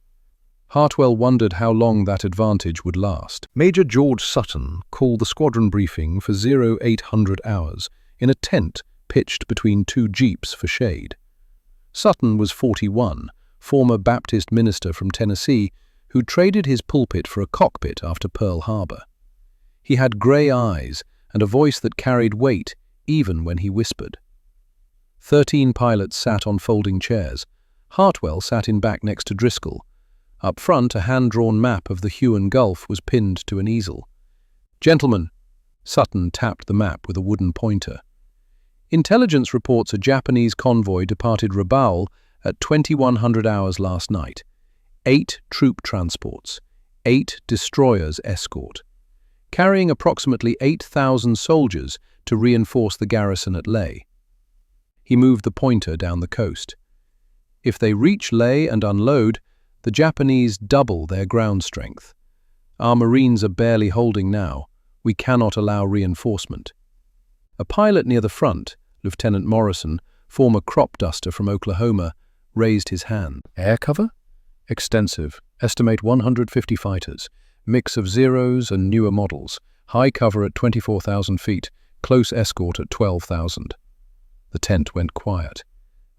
Speaker 1: Hartwell wondered how long that advantage would last. Major George Sutton called the squadron briefing for 0800 hours in a tent pitched between 2 jeeps for shade. Sutton was 41, former Baptist minister from Tennessee, who traded his pulpit for a cockpit after Pearl Harbor. He had gray eyes and a voice that carried weight even when he whispered. 13 pilots sat on folding chairs. Hartwell sat in back next to Driscoll. Up front, a hand-drawn map of the Huon Gulf was pinned to an easel. "Gentlemen," Sutton tapped the map with a wooden pointer. "Intelligence reports a Japanese convoy departed Rabaul at 2100 hours last night. 8 troop transports, 8 destroyers escort, carrying approximately 8,000 soldiers to reinforce the garrison at Leh." He moved the pointer down the coast. "If they reach Leh and unload, the Japanese double their ground strength. Our Marines are barely holding now. We cannot allow reinforcement." A pilot near the front, Lieutenant Morrison, former crop duster from Oklahoma, raised his hand. "Air cover?" "Extensive. Estimate 150 fighters. Mix of Zeros and newer models. High cover at 24,000 feet. Close escort at 12,000. The tent went quiet.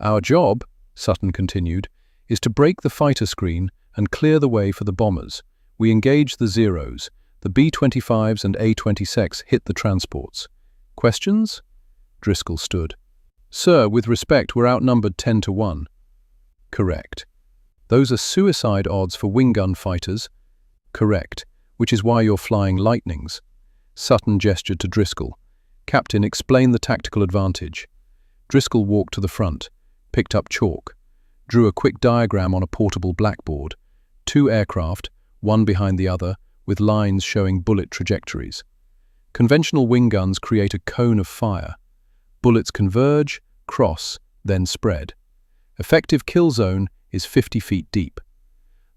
Speaker 1: "Our job," Sutton continued, "is to break the fighter screen and clear the way for the bombers. We engage the Zeros. The B-25s and A-26 hit the transports. Questions?" Driscoll stood. "Sir, with respect, we're outnumbered 10 to 1. "Correct." "Those are suicide odds for wing gun fighters." "Correct, which is why you're flying Lightnings." Sutton gestured to Driscoll. "Captain, explain the tactical advantage." Driscoll walked to the front, picked up chalk, drew a quick diagram on a portable blackboard. 2 aircraft, one behind the other, with lines showing bullet trajectories. Conventional wing guns create a cone of fire. Bullets converge, cross, then spread. Effective kill zone is 50 feet deep.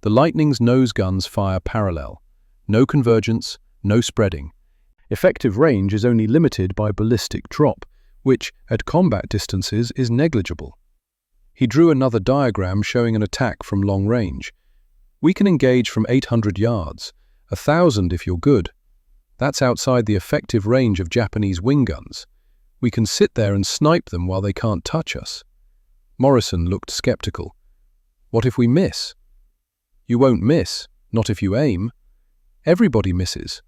Speaker 1: The Lightning's nose guns fire parallel. No convergence, no spreading. Effective range is only limited by ballistic drop, which, at combat distances, is negligible. He drew another diagram showing an attack from long range. We can engage from 800 yards, 1,000 if you're good. That's outside the effective range of Japanese wing guns. We can sit there and snipe them while they can't touch us. Morrison looked skeptical. What if we miss? You won't miss, not if you aim. Everybody misses.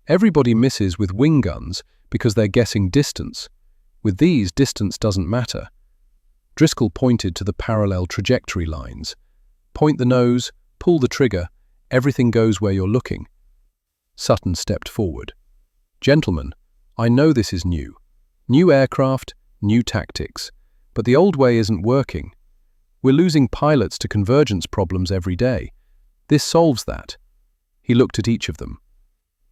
Speaker 1: Everybody misses with wing guns because they're guessing distance. With these, distance doesn't matter. Driscoll pointed to the parallel trajectory lines. Point the nose, pull the trigger, everything goes where you're looking. Sutton stepped forward. Gentlemen, I know this is new. New aircraft, new tactics. But the old way isn't working. We're losing pilots to convergence problems every day. This solves that. He looked at each of them.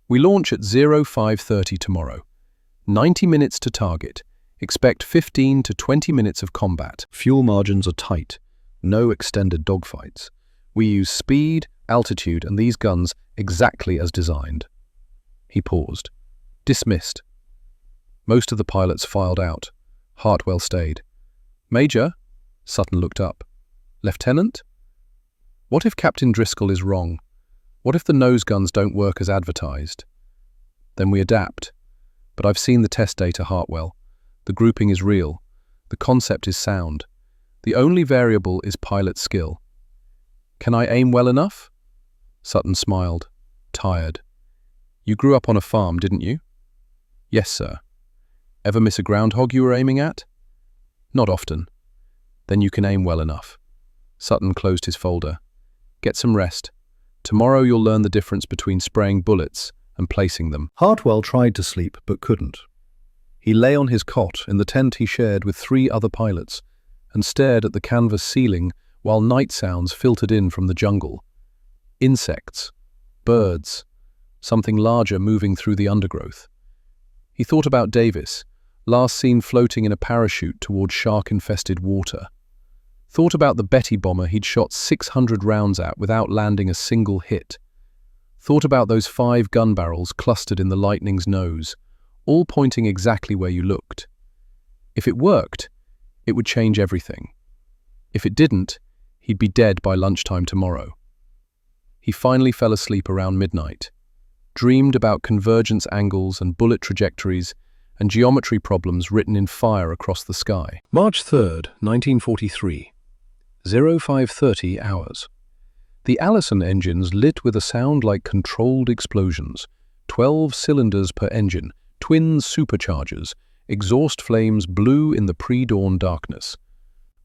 Speaker 1: We launch at 0530 tomorrow. 90 minutes to target. Expect 15 to 20 minutes of combat.
Speaker 2: Fuel margins are tight. No extended dogfights. We use speed, altitude, and these guns exactly as designed.
Speaker 1: He paused. Dismissed. Most of the pilots filed out. Hartwell stayed. Major? Sutton looked up. Lieutenant? What if Captain Driscoll is wrong? What if the nose guns don't work as advertised? Then we adapt. But I've seen the test data, Hartwell. The grouping is real. The concept is sound. The only variable is pilot skill. Can I aim well enough? Sutton smiled, tired. You grew up on a farm, didn't you? Yes, sir. Ever miss a groundhog you were aiming at? Not often. Then you can aim well enough. Sutton closed his folder. Get some rest. Tomorrow you'll learn the difference between spraying bullets and placing them.
Speaker 2: Hartwell tried to sleep but couldn't. He lay on his cot in the tent he shared with 3 other pilots and stared at the canvas ceiling while night sounds filtered in from the jungle. Insects, birds, something larger moving through the undergrowth. He thought about Davis, last seen floating in a parachute toward shark-infested water. Thought about the Betty bomber he'd shot 600 rounds at without landing a single hit. Thought about those 5 gun barrels clustered in the Lightning's nose, all pointing exactly where you looked. If it worked, it would change everything. If it didn't, he'd be dead by lunchtime tomorrow. He finally fell asleep around midnight, dreamed about convergence angles and bullet trajectories and geometry problems written in fire across the sky. March 3rd, 1943. 0530 hours.
Speaker 1: The Allison engines lit with a sound like controlled explosions. 12 cylinders per engine, twin superchargers, exhaust flames blew in the pre-dawn darkness.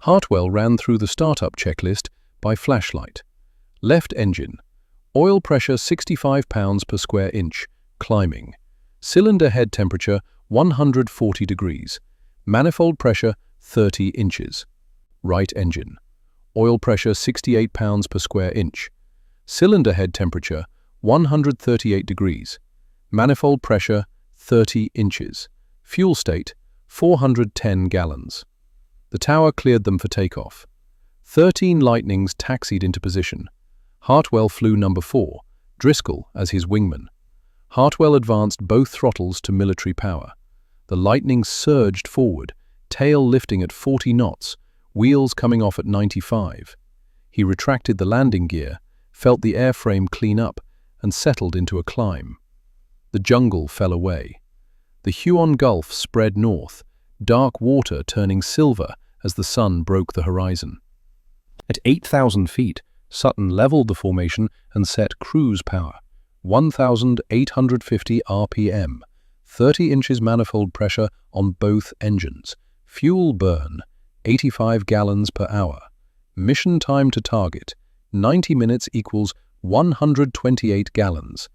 Speaker 1: Hartwell ran through the startup checklist by flashlight. Left engine. Oil pressure 65 pounds per square inch, climbing. Cylinder head temperature 140 degrees. Manifold pressure 30 inches. Right engine. Oil pressure 68 pounds per square inch. Cylinder head temperature 138 degrees. Manifold pressure 30 inches. Fuel state 410 gallons. The tower cleared them for takeoff. 13 Lightnings taxied into position. Hartwell flew number 4, Driscoll as his wingman. Hartwell advanced both throttles to military power. The Lightning surged forward, tail lifting at 40 knots, wheels coming off at 95. He retracted the landing gear, felt the airframe clean up, and settled into a climb. The jungle fell away. The Huon Gulf spread north, dark water turning silver as the sun broke the horizon. At 8,000 feet, Sutton leveled the formation and set cruise power, 1,850 RPM, 30 inches manifold pressure on both engines, fuel burn, 85 gallons per hour. Mission time to target, 90 minutes equals 128 gallons.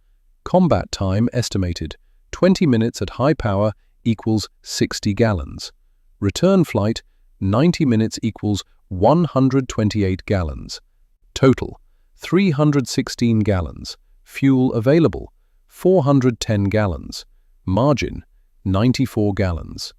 Speaker 1: Combat time estimated, 20 minutes at high power equals 60 gallons. Return flight, 90 minutes equals 128 gallons. Total, 316 gallons. Fuel available, 410 gallons.
Speaker 2: Margin, 94 gallons.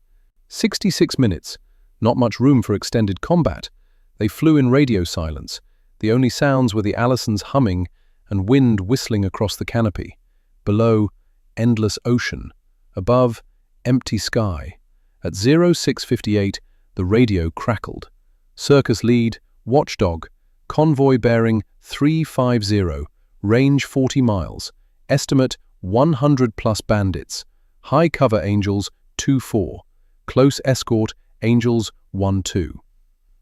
Speaker 2: 66 minutes. Not much room for extended combat. They flew in radio silence. The only sounds were the Allisons humming and wind whistling across the canopy. Below, endless ocean. Above, empty sky. At 0658, the radio crackled. Circus lead, watchdog, convoy bearing 350, range 40 miles, estimate 100+ bandits, high cover angels 2-4, close escort angels 1-2.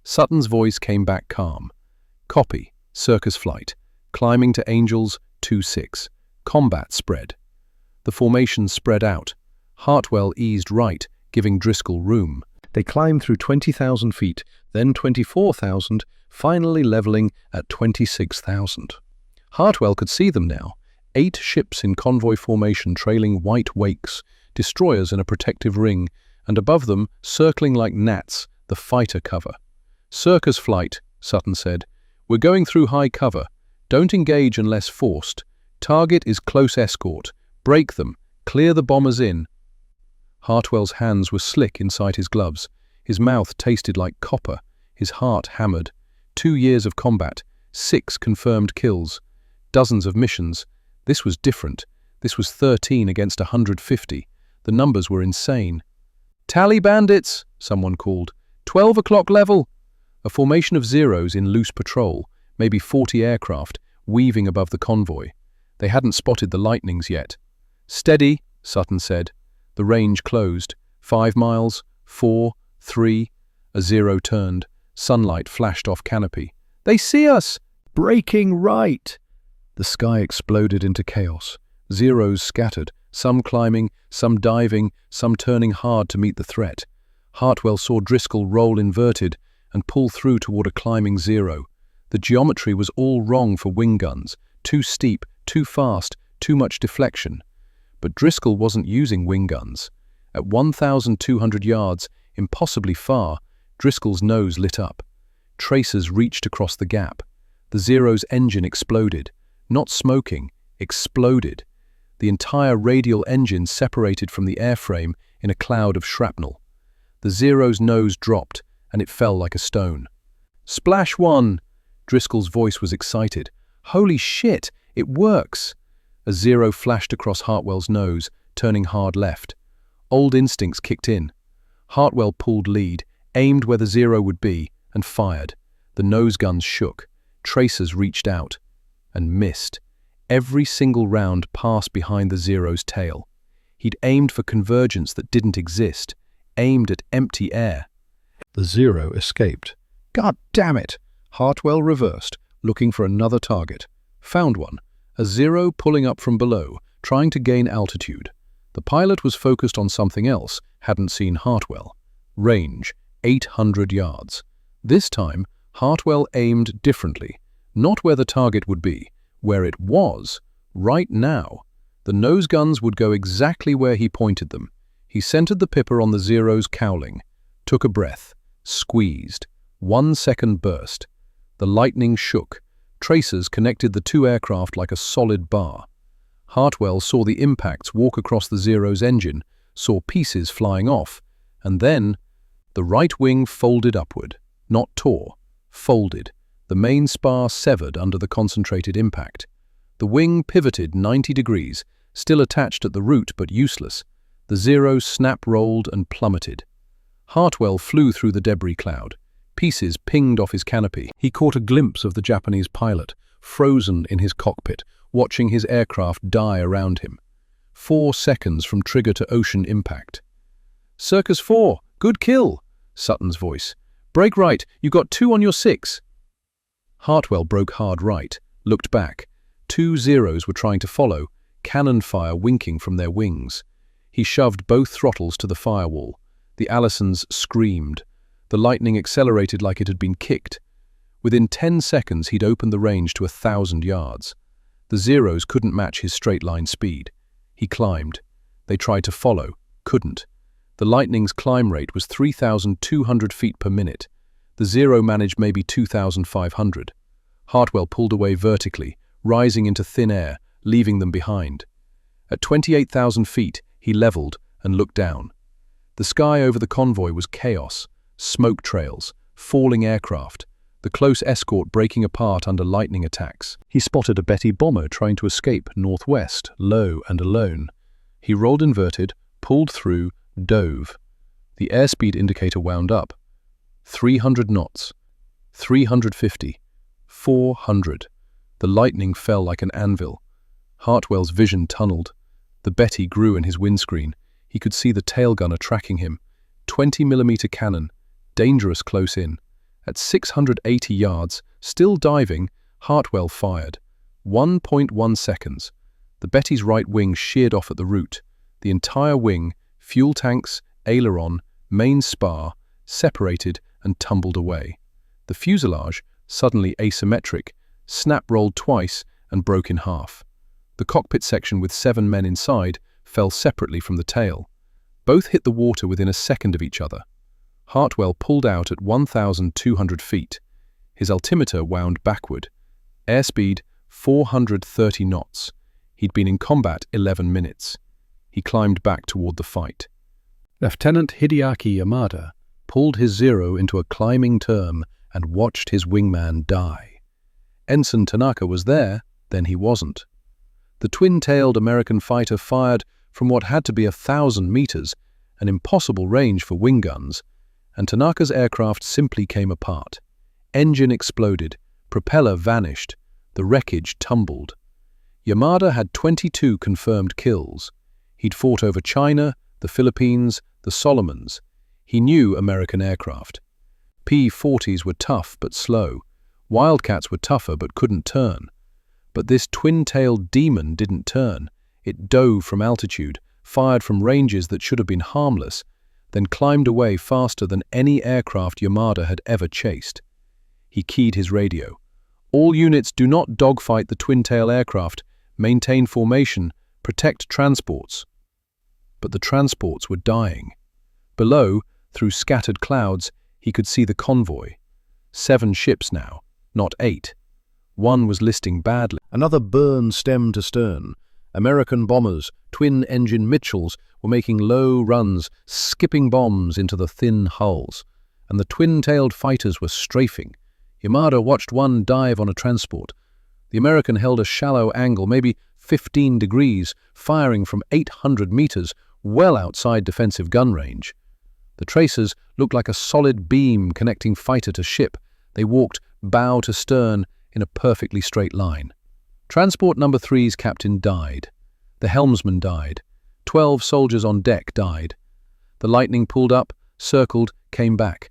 Speaker 2: Sutton's voice came back calm. Copy, circus flight, climbing to angels 2-6, combat spread. The formation spread out. Hartwell eased right, giving Driscoll room. They climbed through 20,000 feet, then 24,000, finally leveling at 26,000. Hartwell could see them now. 8 ships in convoy formation trailing white wakes, destroyers in a protective ring, and above them, circling like gnats, the fighter cover. Circus flight, Sutton said. We're going through high cover. Don't engage unless forced. Target is close escort. Break them. Clear the bombers in. Hartwell's hands were slick inside his gloves. His mouth tasted like copper. His heart hammered. 2 years of combat. 6 confirmed kills. Dozens of missions. This was different. This was 13 against 150. The numbers were insane. Tally bandits, someone called. 12 o'clock level. A formation of zeros in loose patrol, maybe 40 aircraft, weaving above the convoy. They hadn't spotted the lightnings yet. Steady, Sutton said. The range closed. 5 miles, 4, 3. A zero turned. Sunlight flashed off canopy. They see us! Breaking right! The sky exploded into chaos. Zeros scattered, some climbing, some diving, some turning hard to meet the threat. Hartwell saw Driscoll roll inverted and pull through toward a climbing zero. The geometry was all wrong for wing guns. Too steep, too fast, too much deflection. But Driscoll wasn't using wing guns. At 1,200 yards, impossibly far, Driscoll's nose lit up. Tracers reached across the gap. The Zero's engine exploded. Not smoking, exploded. The entire radial engine separated from the airframe in a cloud of shrapnel. The Zero's nose dropped, and it fell like a stone. Splash one! Driscoll's voice was excited. Holy shit, it works! A Zero flashed across Hartwell's nose, turning hard left. Old instincts kicked in. Hartwell pulled lead, aimed where the Zero would be, and fired. The nose guns shook. Tracers reached out. And missed. Every single round passed behind the Zero's tail. He'd aimed for convergence that didn't exist, aimed at empty air. The Zero escaped. God damn it! Hartwell reversed, looking for another target. Found one. A Zero pulling up from below, trying to gain altitude. The pilot was focused on something else, hadn't seen Hartwell. Range, 800 yards. This time, Hartwell aimed differently. Not where the target would be, where it was, right now. The nose guns would go exactly where he pointed them. He centered the pipper on the Zero's cowling, took a breath, squeezed. 1 second burst. The lightning shook. Tracers connected the 2 aircraft like a solid bar. Hartwell saw the impacts walk across the Zero's engine, saw pieces flying off, and then the right wing folded upward, not tore, folded. The main spar severed under the concentrated impact. The wing pivoted 90 degrees, still attached at the root but useless. The Zero snap-rolled and plummeted. Hartwell flew through the debris cloud. Pieces pinged off his canopy. He caught a glimpse of the Japanese pilot, frozen in his cockpit, watching his aircraft die around him. 4 seconds from trigger to ocean impact. Circus 4, good kill, Sutton's voice. Break right, you got 2 on your 6. Hartwell broke hard right, looked back. 2 Zeros were trying to follow, cannon fire winking from their wings. He shoved both throttles to the firewall. The Allisons screamed. The lightning accelerated like it had been kicked. Within 10 seconds, he'd opened the range to 1,000 yards. The Zeros couldn't match his straight-line speed. He climbed. They tried to follow, couldn't. The lightning's climb rate was 3,200 feet per minute. The Zero managed maybe 2,500. Hartwell pulled away vertically, rising into thin air, leaving them behind. At 28,000 feet, He leveled and looked down. The sky over the convoy was chaos, smoke trails, falling aircraft, the close escort breaking apart under lightning attacks. He spotted a Betty bomber trying to escape northwest, low and alone. He rolled inverted, pulled through, dove. The airspeed indicator wound up. 300 knots. 350. 400. The lightning fell like an anvil. Hartwell's vision tunneled. The Betty grew in his windscreen. He could see the tail gunner tracking him. 20mm cannon, dangerous close in. At 680 yards, still diving, Hartwell fired. 1.1 seconds. The Betty's right wing sheared off at the root. The entire wing, fuel tanks, aileron, main spar, separated and tumbled away. The fuselage, suddenly asymmetric, snap-rolled twice and broke in half. The cockpit section with 7 men inside fell separately from the tail. Both hit the water within a second of each other. Hartwell pulled out at 1,200 feet. His altimeter wound backward. Airspeed 430 knots. He'd been in combat 11 minutes. He climbed back toward the fight. Lieutenant Hideaki Yamada pulled his Zero into a climbing turn and watched his wingman die. Ensign Tanaka was there, then he wasn't. The twin-tailed American fighter fired from what had to be 1,000 meters, an impossible range for wing guns, and Tanaka's aircraft simply came apart. Engine exploded, propeller vanished, the wreckage tumbled. Yamada had 22 confirmed kills. He'd fought over China, the Philippines, the Solomons. He knew American aircraft. P-40s were tough but slow. Wildcats were tougher but couldn't turn. But this twin-tailed demon didn't turn. It dove from altitude, fired from ranges that should have been harmless, then climbed away faster than any aircraft Yamada had ever chased. He keyed his radio. All units do not dogfight the twin-tail aircraft, maintain formation, protect transports. But the transports were dying. Below, through scattered clouds, he could see the convoy. 7 ships now, not 8. One was listing badly. Another burned stem to stern. American bombers, twin-engine Mitchells, were making low runs, skipping bombs into the thin hulls. And the twin-tailed fighters were strafing. Yamada watched one dive on a transport. The American held a shallow angle, maybe 15 degrees, firing from 800 meters, well outside defensive gun range. The tracers looked like a solid beam connecting fighter to ship. They walked bow to stern in a perfectly straight line. Transport number 3's captain died. The helmsman died. 12 soldiers on deck died. The lightning pulled up, circled, came back.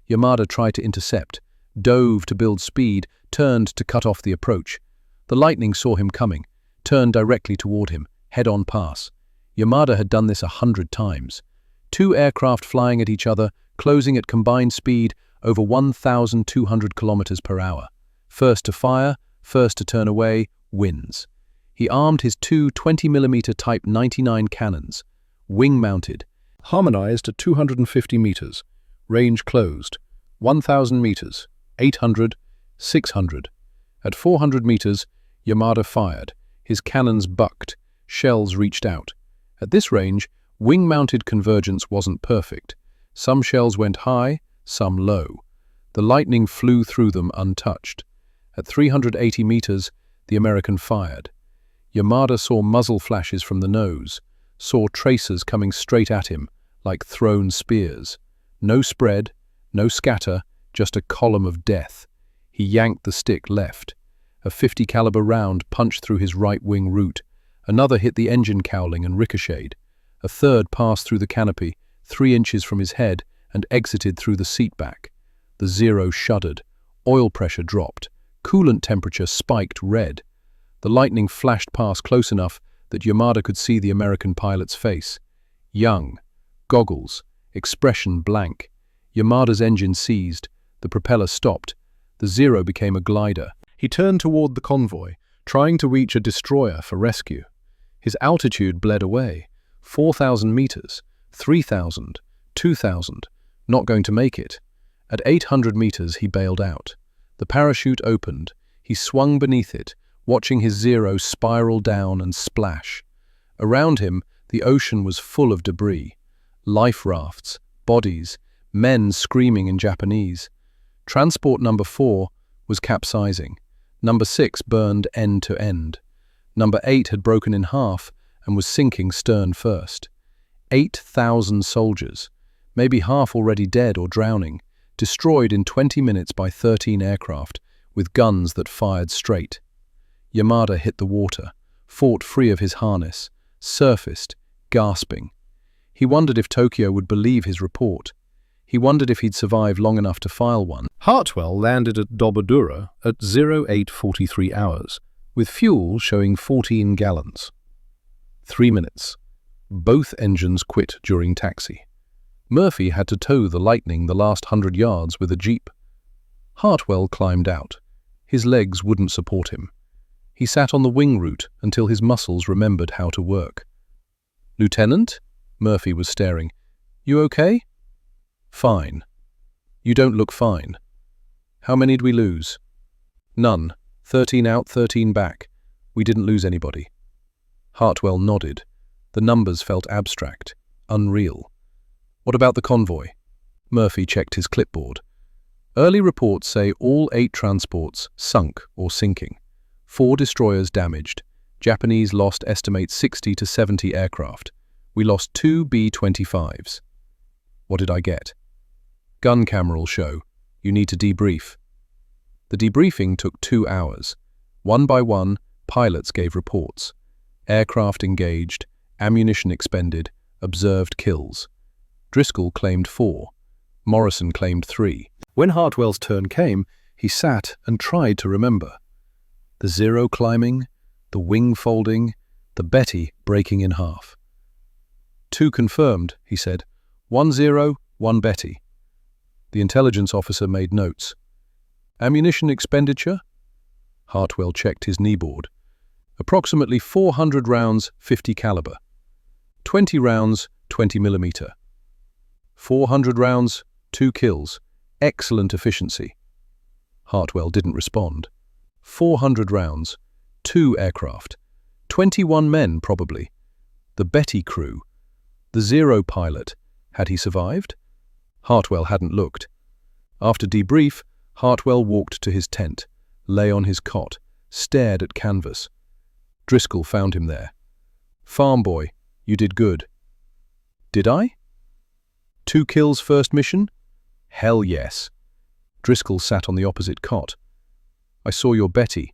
Speaker 2: Yamada tried to intercept, dove to build speed, turned to cut off the approach. The lightning saw him coming, turned directly toward him, head-on pass. Yamada had done this 100 times. 2 aircraft flying at each other, closing at combined speed over 1,200 kilometers per hour. First to fire, first to turn away, wins. He armed his 2 20mm Type 99 cannons, wing-mounted, harmonized at 250 meters, range closed, 1,000 meters, 800, 600. At 400 meters, Yamada fired. His cannons bucked, shells reached out. At this range, wing-mounted convergence wasn't perfect. Some shells went high, some low. The lightning flew through them untouched. At 380 meters, the American fired. Yamada saw muzzle flashes from the nose, saw tracers coming straight at him, like thrown spears. No spread, no scatter, just a column of death. He yanked the stick left. A .50 caliber round punched through his right wing root. Another hit the engine cowling and ricocheted. A third passed through the canopy, 3 inches from his head, and exited through the seat back. The Zero shuddered. Oil pressure dropped. Coolant temperature spiked red. The lightning flashed past close enough that Yamada could see the American pilot's face. Young, goggles, expression blank. Yamada's engine seized. The propeller stopped. The Zero became a glider. He turned toward the convoy, trying to reach a destroyer for rescue. His altitude bled away. 4,000 meters, 3,000, 2,000. Not going to make it. At 800 meters, he bailed out. The parachute opened. He swung beneath it, watching his Zero spiral down and splash. Around him, The ocean was full of debris. Life rafts, bodies, men screaming in Japanese. Transport number 4 was capsizing. Number 6 burned end to end. Number 8 had broken in half and was sinking stern first. 8,000 soldiers, maybe half already dead or drowning, destroyed in 20 minutes by 13 aircraft with guns that fired straight. Yamada hit the water, fought free of his harness, surfaced, gasping. He wondered if Tokyo would believe his report. He wondered if he'd survive long enough to file one.
Speaker 1: Hartwell landed at Dobodura at 0843 hours, with fuel showing 14 gallons. 3 minutes. Both engines quit during taxi. Murphy had to tow the Lightning the last 100 yards with a jeep. Hartwell climbed out. His legs wouldn't support him. He sat on the wing root until his muscles remembered how to work. "Lieutenant?" Murphy was staring. "You okay?" "Fine." "You don't look fine." "How many did we lose?" "None. 13 out, 13 back. We didn't lose anybody." Hartwell nodded. The numbers felt abstract, unreal. "What about the convoy?" Murphy checked his clipboard. "Early reports say all 8 transports sunk or sinking. 4 destroyers damaged. Japanese lost estimate 60 to 70 aircraft. We lost 2 B-25s. What did I get?" "Gun camera'll show. You need to debrief." The debriefing took 2 hours. One by one, pilots gave reports. Aircraft engaged, ammunition expended, observed kills. Driscoll claimed 4. Morrison claimed 3. When Hartwell's turn came, he sat and tried to remember. The Zero climbing, the wing folding, the Betty breaking in half. 2 confirmed, he said. 1 Zero, 1 Betty. The intelligence officer made notes. Ammunition expenditure? Hartwell checked his kneeboard. Approximately 400 rounds, 50 caliber. 20 rounds, 20 millimeter. 400 rounds, 2 kills. Excellent efficiency. Hartwell didn't respond. 400 rounds, 2 aircraft. 21 men, probably. The Betty crew. The Zero pilot. Had he survived? Hartwell hadn't looked. After debrief, Hartwell walked to his tent, lay on his cot, stared at canvas. Driscoll found him there. "Farm boy, you did good." "Did I?" 2 kills first mission? Hell yes. Driscoll sat on the opposite cot. "I saw your Betty.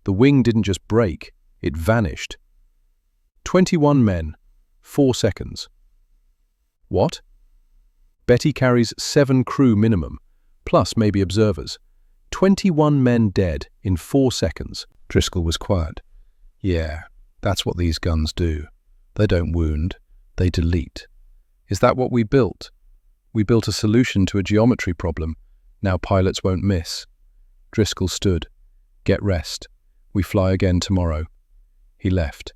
Speaker 1: The wing didn't just break, it vanished. 21 men, 4 seconds. What? Betty carries 7 crew minimum, plus maybe observers. 21 men dead in 4 seconds. Driscoll was quiet. "Yeah, that's what these guns do. They don't wound, they delete. Is that what we built? We built a solution to a geometry problem. Now pilots won't miss." Driscoll stood. "Get rest. We fly again tomorrow." He left.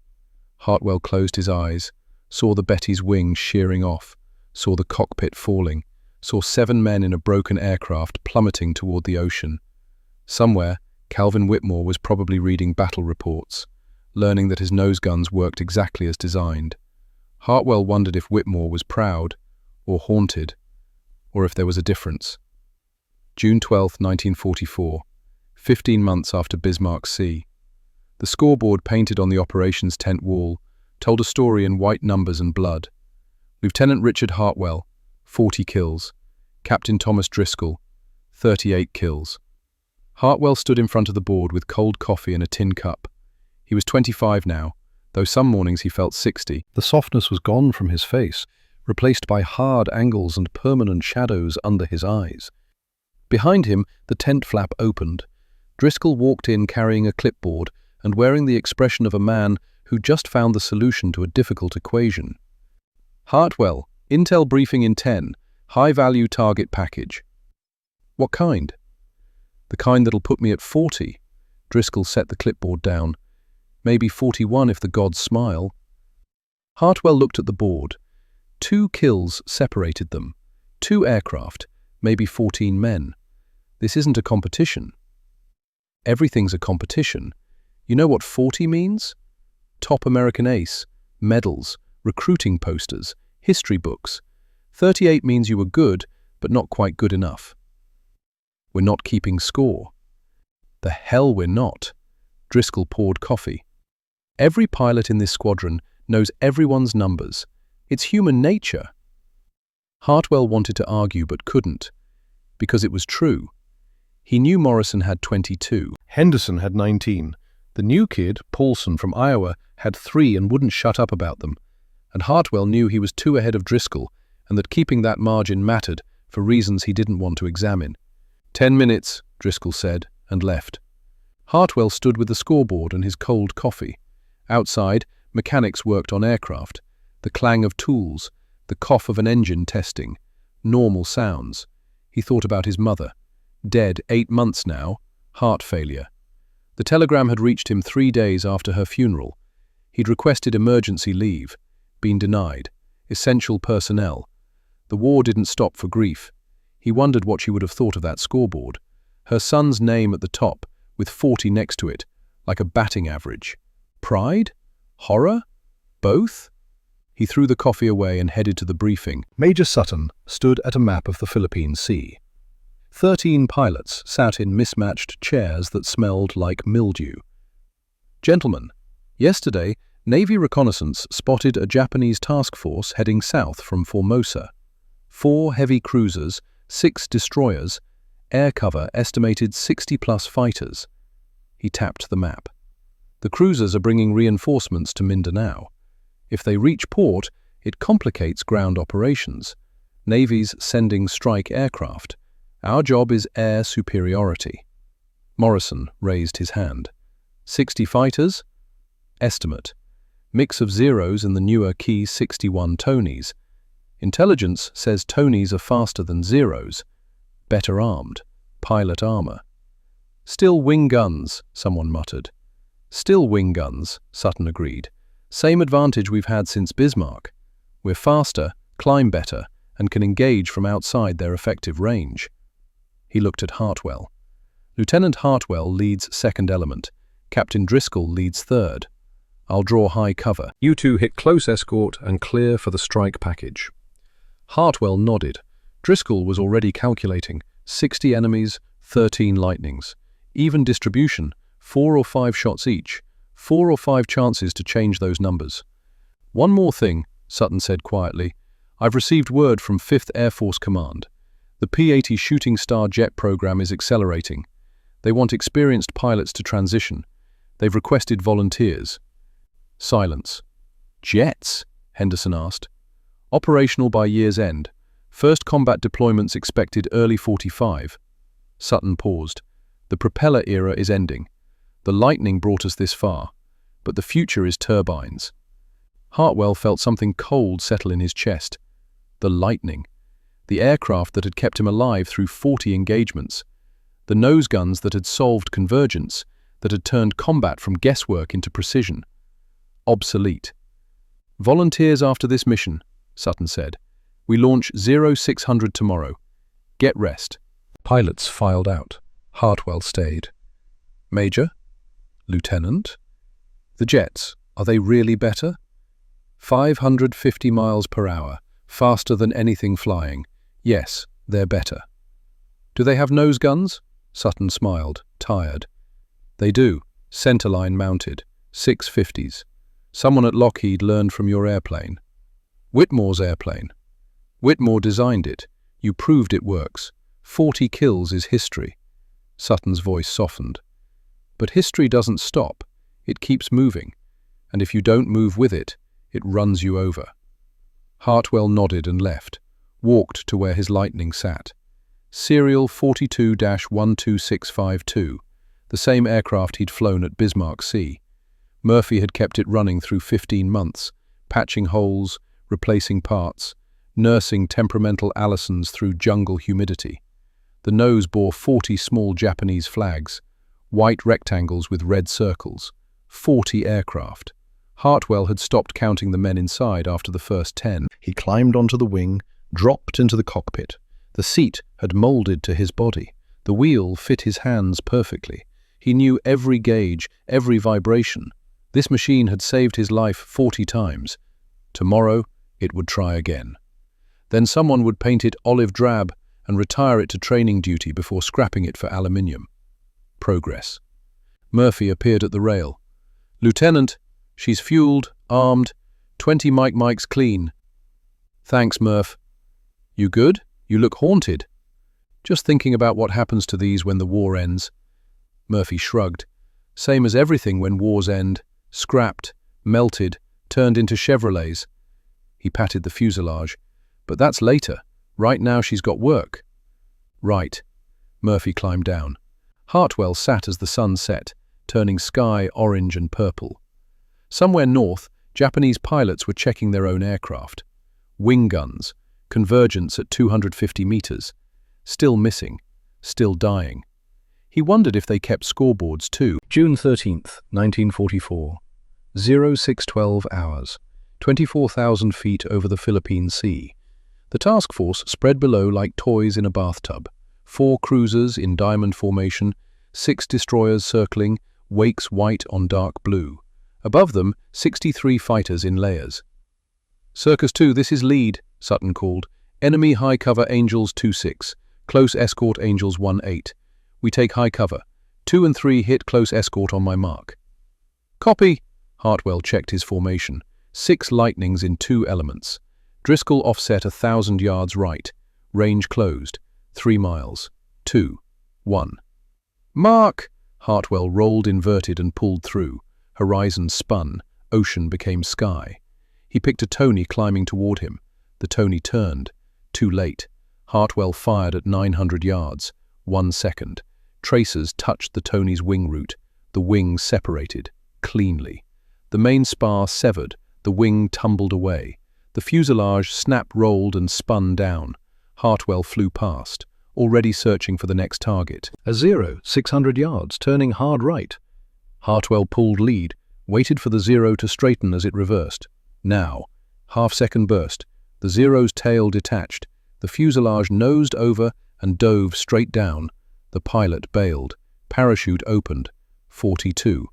Speaker 1: Hartwell closed his eyes, saw the Betty's wing shearing off, saw the cockpit falling, saw 7 men in a broken aircraft plummeting toward the ocean. Somewhere, Calvin Whitmore was probably reading battle reports, learning that his nose guns worked exactly as designed. Hartwell wondered if Whitmore was proud, or haunted, or if there was a difference. June 12, 1944, 15 months after Bismarck Sea. The scoreboard painted on the operations tent wall told a story in white numbers and blood. Lieutenant Richard Hartwell, 40 kills. Captain Thomas Driscoll, 38 kills. Hartwell stood in front of the board with cold coffee and a tin cup. He was 25 now, though some mornings he felt 60. The softness was gone from his face, replaced by hard angles and permanent shadows under his eyes. Behind him, the tent flap opened. Driscoll walked in carrying a clipboard and wearing the expression of a man who just found the solution to a difficult equation. "Hartwell, Intel briefing in 10, high-value target package." "What kind?" "The kind that'll put me at 40. Driscoll set the clipboard down. "Maybe 41 if the gods smile." Hartwell looked at the board. 2 kills separated them. 2 aircraft, maybe 14 men. This isn't a competition. Everything's a competition. You know what 40 means? Top American ace, medals,
Speaker 2: recruiting posters, history books. 38 means you were good, but not quite good enough. We're not keeping score. The hell we're not. Driscoll poured coffee. Every pilot in this squadron knows everyone's numbers. It's human nature. Hartwell wanted to argue but couldn't, because it was true. He knew Morrison had 22.
Speaker 1: Henderson had 19. The new kid, Paulson from Iowa, had 3 and wouldn't shut up about them. And Hartwell knew he was 2 ahead of Driscoll and that keeping that margin mattered for reasons he didn't want to examine. 10 minutes, Driscoll said, and left. Hartwell stood with the scoreboard and his cold coffee. Outside, mechanics worked on aircraft. The clang of tools, the cough of an engine testing, normal sounds. He thought about his mother. Dead 8 months now, heart failure. The telegram had reached him 3 days after her funeral. He'd requested emergency leave, been denied, essential personnel. The war didn't stop for grief. He wondered what she would have thought of that scoreboard. Her son's name at the top, with 40 next to it, like a batting average. Pride? Horror? Both? He threw the coffee away and headed to the briefing.
Speaker 2: Major Sutton stood at a map of the Philippine Sea. 13 pilots sat in mismatched chairs that smelled like mildew. Gentlemen, yesterday, Navy reconnaissance spotted a Japanese task force heading south from Formosa. 4 heavy cruisers, 6 destroyers, air cover estimated 60-plus fighters. He tapped the map. The cruisers are bringing reinforcements to Mindanao. If they reach port, it complicates ground operations. Navy's sending strike aircraft. Our job is air superiority. Morrison raised his hand. 60 fighters? Estimate. Mix of zeros in the newer Key 61 Tonys. Intelligence says Tonys are faster than zeros. Better armed. Pilot armor. Still wing guns, someone muttered. Still wing guns, Sutton agreed. Same advantage we've had since Bismarck. We're faster, climb better, and can engage from outside their effective range. He looked at Hartwell. Lieutenant Hartwell leads second element. Captain Driscoll leads third. I'll draw high cover. You two hit close escort and clear for the strike package. Hartwell nodded. Driscoll was already calculating 60 enemies, 13 lightnings. Even distribution, 4 or 5 shots each. 4 or 5 chances to change those numbers. One more thing, Sutton said quietly. I've received word from 5th Air Force Command. The P-80 Shooting Star jet program is accelerating. They want experienced pilots to transition. They've requested volunteers. Silence. Jets? Henderson asked. Operational by year's end. First combat deployments expected early 45. Sutton paused. The propeller era is ending. The lightning brought us this far, but the future is turbines. Hartwell felt something cold settle in his chest. The lightning. The aircraft that had kept him alive through 40 engagements. The nose guns that had solved convergence, that had turned combat from guesswork into precision. Obsolete. Volunteers after this mission, Sutton said. We launch 0600 tomorrow. Get rest. Pilots filed out. Hartwell stayed. Major? Lieutenant? The jets, are they really better? 550 miles per hour, faster than anything flying. Yes, they're better. Do they have nose guns? Sutton smiled, tired. They do, centerline mounted, 650s. Someone at Lockheed learned from your airplane. Whitmore's airplane. Whitmore designed it. You proved it works. 40 kills is history. Sutton's voice softened. But history doesn't stop. It keeps moving. And if you don't move with it, it runs you over. Hartwell nodded and left, walked to where his Lightning sat. Serial 42-12652, the same aircraft he'd flown at Bismarck Sea. Murphy had kept it running through 15 months, patching holes, replacing parts, nursing temperamental Allisons through jungle humidity. The nose bore 40 small Japanese flags, white rectangles with red circles, 40 aircraft. Hartwell had stopped counting the men inside after the first 10. He climbed onto the wing, dropped into the cockpit. The seat had molded to his body. The wheel fit his hands perfectly. He knew every gauge, every vibration. This machine had saved his life 40 times.
Speaker 1: Tomorrow, it would try again. Then someone would paint it olive drab and retire it to training duty before scrapping it for aluminium. Progress. Murphy appeared at the rail. "Lieutenant, she's fueled, armed, 20 mics clean." "Thanks, Murph." "You good? You look haunted." "Just thinking about what happens to these when the war ends." Murphy shrugged. "Same as everything when wars end. Scrapped, melted, turned into Chevrolets." He patted the fuselage. "But that's later. Right now she's got work." "Right." Murphy climbed down. Hartwell sat as the sun set, turning sky orange and purple. Somewhere north, Japanese pilots were checking their own aircraft. Wing guns, convergence at 250 meters. Still missing, still dying. He wondered if they kept scoreboards too. June 13th, 1944. 0612 hours. 24,000 feet over the Philippine Sea. The task force spread below like toys in a bathtub. 4 cruisers in diamond formation, 6 destroyers circling, wakes white on dark blue. Above them, 63 fighters in layers. "Circus 2, this is lead," Sutton called. "Enemy high cover Angels 2-6, close escort Angels 1-8. We take high cover. 2 and 3 hit close escort on my mark." "Copy." Hartwell checked his formation. 6 lightnings in 2 elements. Driscoll offset 1,000 yards right. Range closed. 3 miles. 2. 1. "Mark!" Hartwell rolled inverted and pulled through. Horizon spun. Ocean became sky. He picked a Tony climbing toward him. The Tony turned. Too late. Hartwell fired at 900 yards. 1 second. Tracers touched the Tony's wing root. The wing separated. Cleanly. The main spar severed. The wing tumbled away. The fuselage snap-rolled and spun down. Hartwell flew past, already searching for the next target. A 0, 600 yards, turning hard right. Hartwell pulled lead, waited for the 0 to straighten as it reversed. Now, half-second burst. The 0's tail detached. The fuselage nosed over and dove straight down. The pilot bailed. Parachute opened. 42.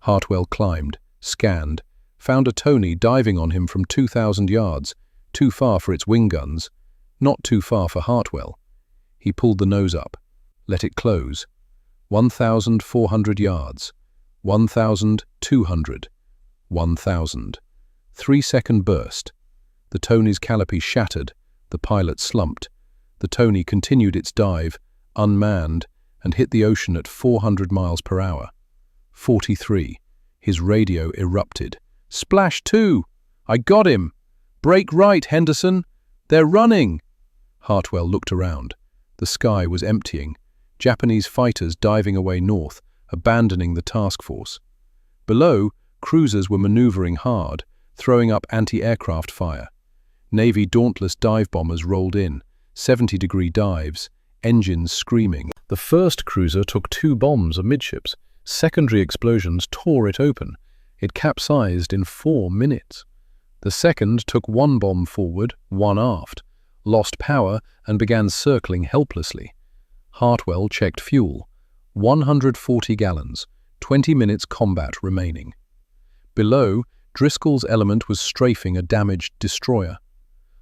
Speaker 1: Hartwell climbed, scanned, found a Tony diving on him from 2,000 yards, too far for its wing guns, not too far for Hartwell. He pulled the nose up, let it close. 1,400 yards, 1,200, 1,000. 3-second burst. The Tony's canopy shattered, the pilot slumped. The Tony continued its dive, unmanned, and hit the ocean at 400 miles per hour. 43. His radio erupted. "Splash 2! I got him! Break right, Henderson! They're running!" Hartwell looked around. The sky was emptying. Japanese fighters diving away north, abandoning the task force. Below, cruisers were maneuvering hard, throwing up anti-aircraft fire. Navy Dauntless dive bombers rolled in, 70-degree dives, engines screaming. The first cruiser took 2 bombs amidships. Secondary explosions tore it open. It capsized in 4 minutes. The second took 1 bomb forward, 1 aft, lost power and began circling helplessly. Hartwell checked fuel. 140 gallons, 20 minutes combat remaining. Below, Driscoll's element was strafing a damaged destroyer.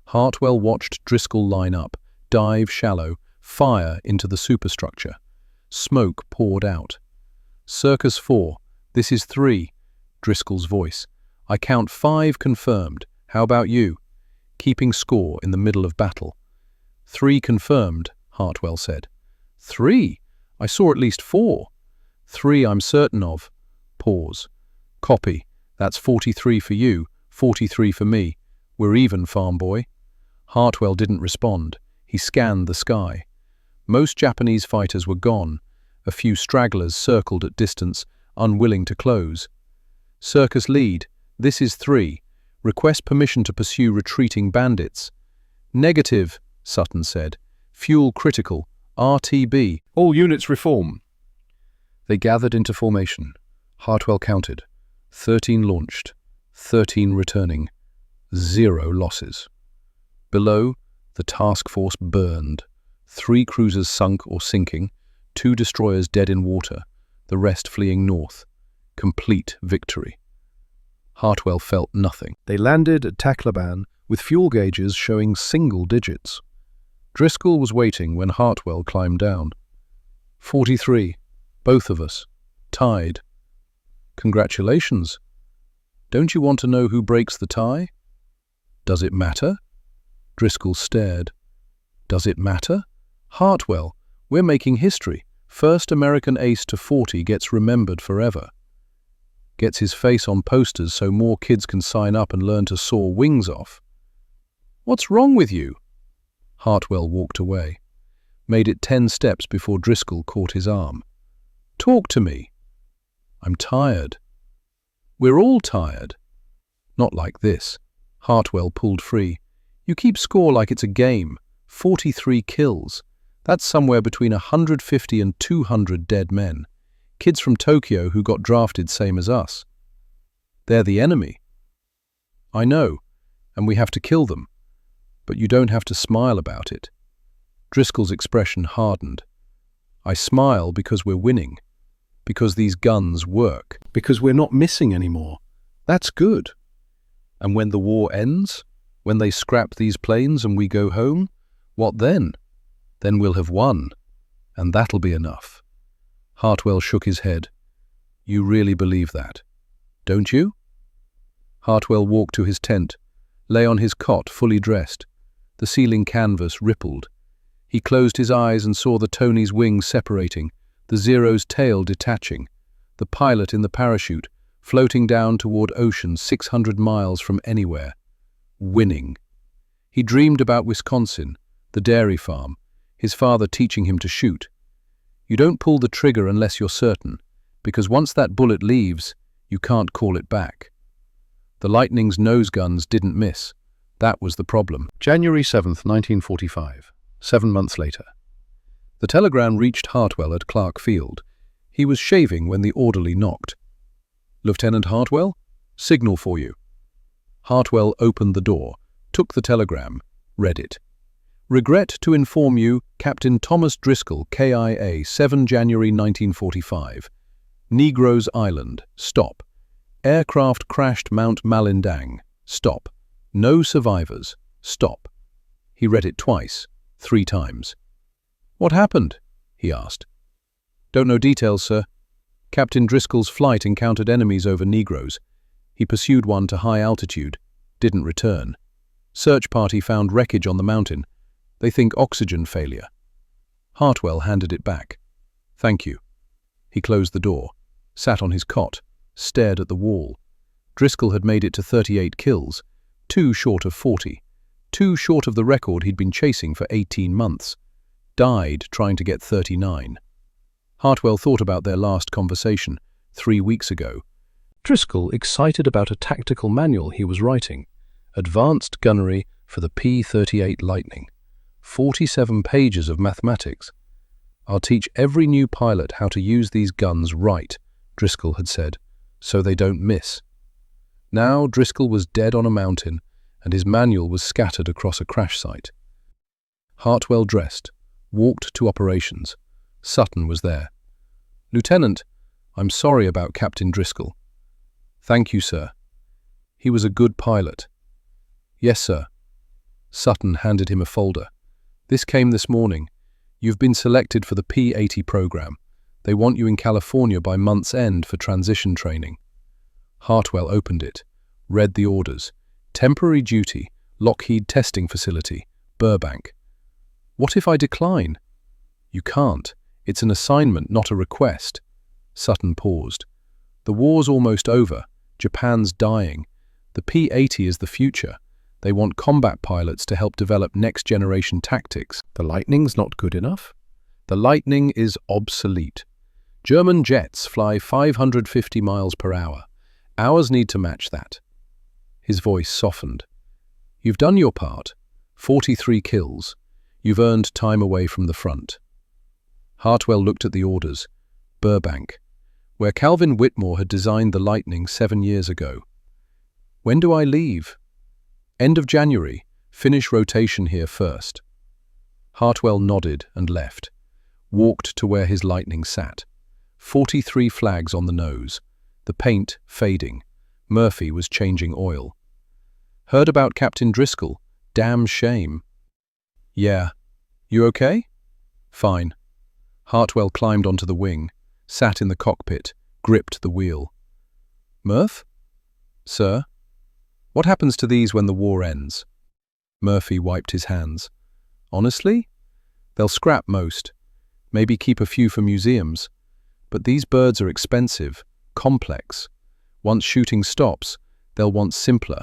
Speaker 1: Hartwell watched Driscoll line up, dive shallow, fire into the superstructure. Smoke poured out. "Circus 4, this is 3, Driscoll's voice. "I count 5 confirmed. How about you?" Keeping score in the middle of battle. 3 confirmed, Hartwell said. 3? I saw at least 4. 3 I'm certain of. Pause. Copy. That's 43 for you, 43 for me. We're even, farm boy. Hartwell didn't respond. He scanned the sky. Most Japanese fighters were gone. A few stragglers circled at distance, unwilling to close. "Circus lead, this is 3. Request permission to pursue retreating bandits." "Negative," Sutton said. "Fuel critical. RTB. All units reform." They gathered into formation. Hartwell counted. 13 launched, 13 returning. 0 losses. Below, the task force burned. 3 cruisers sunk or sinking, 2 destroyers dead in water, the rest fleeing north. Complete victory.
Speaker 2: Hartwell felt nothing. They landed at Tacloban with fuel gauges showing single digits. Driscoll was waiting when Hartwell climbed down. 43, both of us, tied. Congratulations. Don't you want to know who breaks the tie? Does it matter? Driscoll stared. Does it matter? Hartwell, we're making history. First American ace to 40 gets remembered forever. Gets his face on posters so more kids can sign up and learn to saw wings off. What's wrong with you? Hartwell walked away, made it 10 steps before Driscoll caught his arm. Talk to me. I'm tired. We're all tired. Not like this. Hartwell pulled free. You keep score like it's a game. 43 kills. That's somewhere between 150 and 200 dead men. Kids from Tokyo who got drafted same as us. They're the enemy. I know, and we have to kill them. But you don't have to smile about it. Driscoll's expression hardened. I smile because we're winning. Because these guns work. Because we're not missing anymore. That's good. And when the war ends, when they scrap these planes and we go home, what then? Then we'll have won. And that'll be enough. Hartwell shook his head. You really believe that, don't you? Hartwell walked to his tent, lay on his cot fully dressed. The ceiling canvas rippled. He closed his eyes and saw the Tony's wings separating, the Zero's tail detaching, the pilot in the parachute floating down toward ocean 600 miles from anywhere. Winning. He dreamed about Wisconsin, the dairy farm, his father teaching him to shoot. You don't pull the trigger unless you're certain, because once that bullet leaves, you can't call it back. The Lightning's nose guns didn't miss. That was the problem. January 7th, 1945, 7 months later. The telegram reached Hartwell at Clark Field. He was shaving when the orderly knocked. Lieutenant Hartwell? Signal for you. Hartwell opened the door, took the telegram, read it. Regret to inform you, Captain Thomas Driscoll, KIA, 7 January 1945. Negroes Island, stop. Aircraft crashed Mount Malindang, stop. No survivors, stop. He read it twice, 3 times. What happened? He asked. Don't know details, sir. Captain Driscoll's flight encountered enemies over Negroes. He pursued one to high altitude, didn't return. Search party found wreckage on the mountain. They think oxygen failure. Hartwell handed it back. Thank you. He closed the door, sat on his cot, stared at the wall. Driscoll had made it to 38 kills, 2 short of 40, 2 short of the record he'd been chasing for 18 months. Died trying to get 39. Hartwell thought about their last conversation, 3 weeks ago. Driscoll excited about a tactical manual he was writing. Advanced gunnery for the P-38 Lightning. 47 pages of mathematics. I'll teach every new pilot how to use these guns right, Driscoll had said, so they don't miss. Now Driscoll was dead on a mountain, and his manual was scattered across a crash site. Hartwell dressed, walked to operations. Sutton was there. Lieutenant, I'm sorry about Captain Driscoll. Thank you, sir. He was a good pilot. Yes, sir. Sutton handed him a folder. This came this morning. You've been selected for the P-80 program. They want you in California by month's end for transition training. Hartwell opened it, read the orders. Temporary duty, Lockheed Testing Facility, Burbank. What if I decline? You can't. It's an assignment, not a request. Sutton paused. The war's almost over. Japan's dying. The P-80 is the future. They want combat pilots to help develop next-generation tactics. The Lightning's not good enough? The Lightning is obsolete. German jets fly 550 miles per hour. Ours need to match that. His voice softened. You've done your part. 43 kills. You've earned time away from the front. Hartwell looked at the orders. Burbank, where Calvin Whitmore had designed the Lightning 7 years ago. When do I leave? End of January. Finish rotation here first. Hartwell nodded and left. Walked to where his Lightning sat. 43 flags on the nose. The paint fading. Murphy was changing oil. Heard about Captain Driscoll? Damn shame. Yeah. You okay? Fine. Hartwell climbed onto the wing, sat in the cockpit, gripped the wheel. Murph? Sir? What happens to these when the war ends? Murphy wiped his hands. Honestly? They'll scrap most. Maybe keep a few for museums. But these birds are expensive, complex. Once shooting stops, they'll want simpler.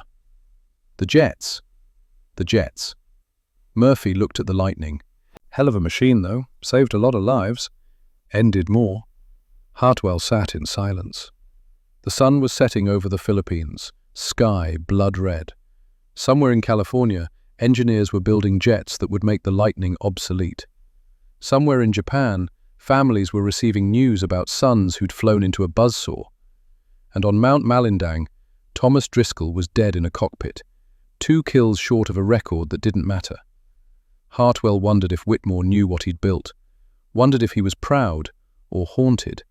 Speaker 2: The jets. The jets. Murphy looked at the Lightning. Hell of a machine, though. Saved a lot of lives. Ended more. Hartwell sat in silence. The sun was setting over the Philippines, sky blood red. Somewhere in California, engineers were building jets that would make the Lightning obsolete. Somewhere in Japan, families were receiving news about sons who'd flown into a buzzsaw. And on Mount Malindang, Thomas Driscoll was dead in a cockpit, 2 kills short of a record that didn't matter. Hartwell wondered if Whitmore knew what he'd built, wondered if he was proud or haunted,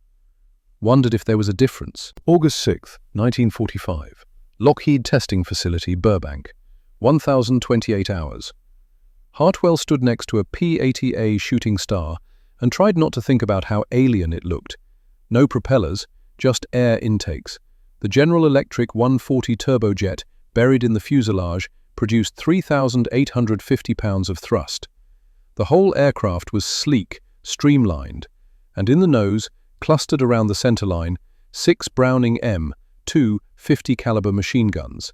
Speaker 2: wondered if there was a difference. August 6, 1945. Lockheed Testing Facility, Burbank. 1,028 hours. Hartwell stood next to a P-80A shooting star and tried not to think about how alien it looked. No propellers, just air intakes. The General Electric 140 turbojet, buried in the fuselage, produced 3,850 pounds of thrust. The whole aircraft was sleek, streamlined, and in the nose, clustered around the centerline, 6 Browning M2 50 caliber machine guns.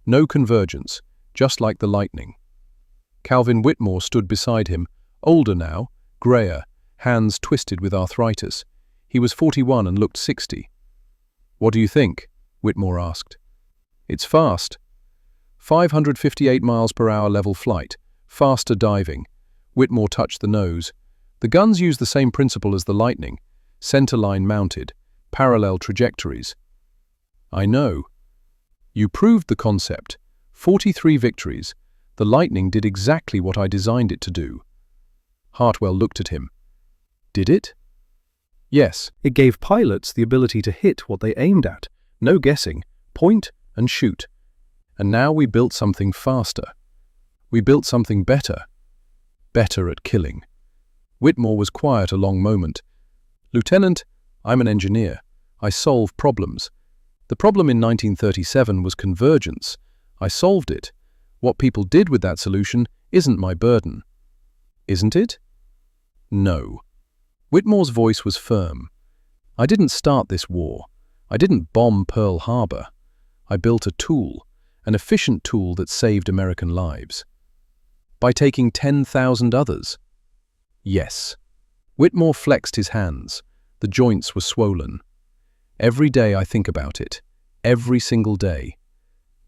Speaker 2: No convergence, just like the Lightning. Calvin Whitmore stood beside him, older now, grayer, hands twisted with arthritis. He was 41 and looked 60. What do you think? Whitmore asked. It's fast. 558 miles per hour level flight, faster diving. Whitmore touched the nose. The guns use the same principle as the Lightning, centerline mounted, parallel trajectories. I know. You proved the concept. 43 victories. The Lightning did exactly what I designed it to do. Hartwell looked at him. Did it? Yes. It gave pilots the ability to hit what they aimed at. No guessing. Point and shoot. And now we built something faster. We built something better. Better at killing. Whitmore was quiet a long moment. Lieutenant, I'm an engineer. I solve problems. The problem in 1937 was convergence. I solved it. What people did with that solution isn't my burden. Isn't it? No. Whitmore's voice was firm. I didn't start this war. I didn't bomb Pearl Harbor. I built a tool, an efficient tool that saved American lives. By taking 10,000 others. Yes. Whitmore flexed his hands. The joints were swollen. Every day I think about it. Every single day.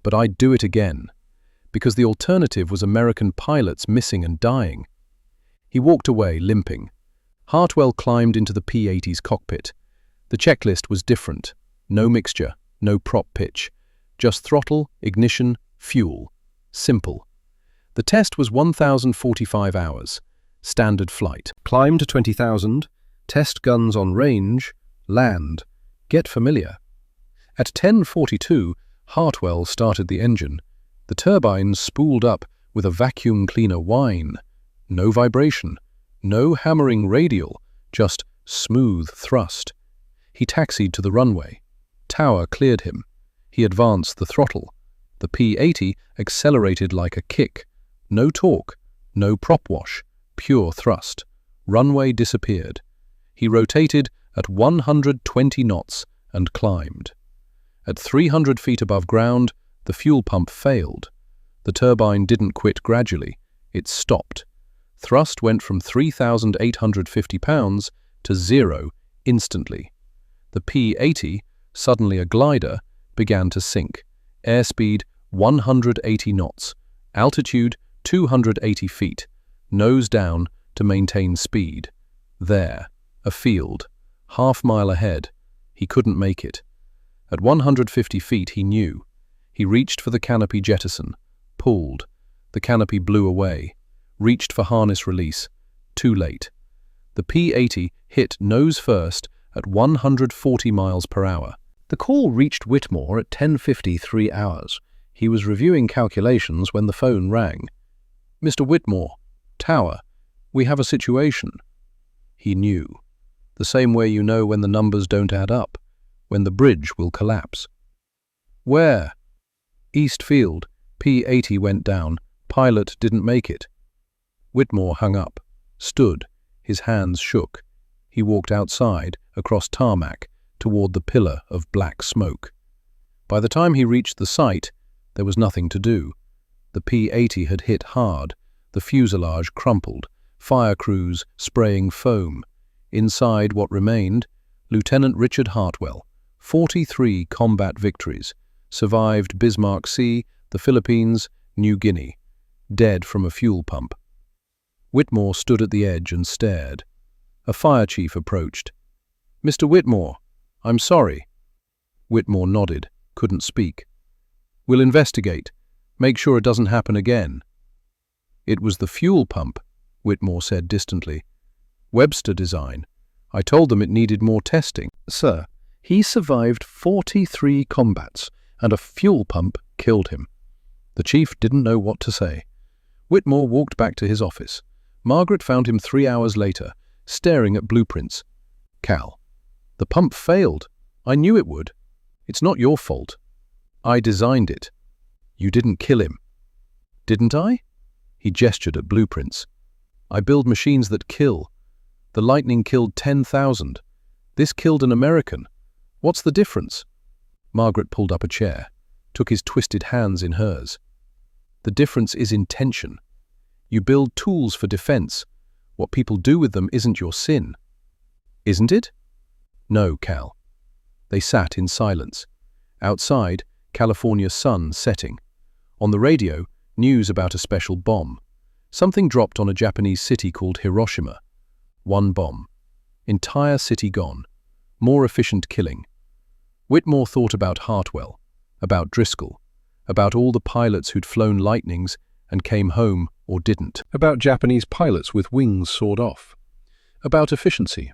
Speaker 2: But I'd do it again. Because the alternative was American pilots missing and dying. He walked away, limping. Hartwell climbed into the P-80's cockpit. The checklist was different. No mixture, no prop pitch. Just throttle, ignition, fuel. Simple. The test was 1,045 hours. Standard flight. Climb to 20,000. Test guns on range. Land. Get familiar. At 10:42, Hartwell started the engine. The turbines spooled up with a vacuum cleaner whine. No vibration. No hammering radial. Just smooth thrust. He taxied to the runway. Tower cleared him. He advanced the throttle. The P-80 accelerated like a kick. No torque. No prop wash. Pure thrust. Runway disappeared. He rotated at 120 knots and climbed. At 300 feet above ground, the fuel pump failed. The turbine didn't quit gradually. It stopped. Thrust went from 3,850 pounds to 0 instantly. The P-80, suddenly a glider, began to sink. Airspeed 180 knots. Altitude 280 feet. Nose down to maintain speed. There, a field. Half-mile ahead. He couldn't make it. At 150 feet he knew. He reached for the canopy jettison. Pulled. The canopy blew away. Reached for harness release. Too late. The P-80 hit nose first at 140 miles per hour. The call reached Whitmore at 10:53 hours. He was reviewing calculations when the phone rang. "Mr. Whitmore, Tower, we have a situation." He knew. The same way you know when the numbers don't add up, when the bridge will collapse. "Where?" "East Field. P-80 went down. Pilot didn't make it." Whitmore hung up, stood, his hands shook. He walked outside, across tarmac, toward the pillar of black smoke. By the time he reached the site, there was nothing to do. The P-80 had hit hard, the fuselage crumpled, fire crews spraying foam. Inside what remained, Lieutenant Richard Hartwell, 43 combat victories, survived Bismarck Sea, the Philippines, New Guinea, dead from a fuel pump. Whitmore stood at the edge and stared. A fire chief approached. "Mr. Whitmore, I'm sorry." Whitmore nodded, couldn't speak. "We'll investigate. Make sure it doesn't happen again." "It was the fuel pump," Whitmore said distantly. "Webster design. I told them it needed more testing." "Sir, he survived 43 combats, and a fuel pump killed him." The chief didn't know what to say. Whitmore walked back to his office. Margaret found him 3 hours later, staring at blueprints. "Cal, the pump failed. I knew it would. It's not your fault. I designed it. You didn't kill him." "Didn't I?" He gestured at blueprints. "I build machines that kill. The Lightning killed 10,000. This killed an American. What's the difference?" Margaret pulled up a chair, took his twisted hands in hers. "The difference is intention. You build tools for defense. What people do with them isn't your sin." "Isn't it?" "No, Cal." They sat in silence. Outside, California's sun setting. On the radio, news about a special bomb. Something dropped on a Japanese city called Hiroshima. One bomb. Entire city gone. More efficient killing. Whitmore thought about Hartwell, about Driscoll, about all the pilots who'd flown Lightnings and came home or didn't. About Japanese pilots with wings sawed off. About efficiency.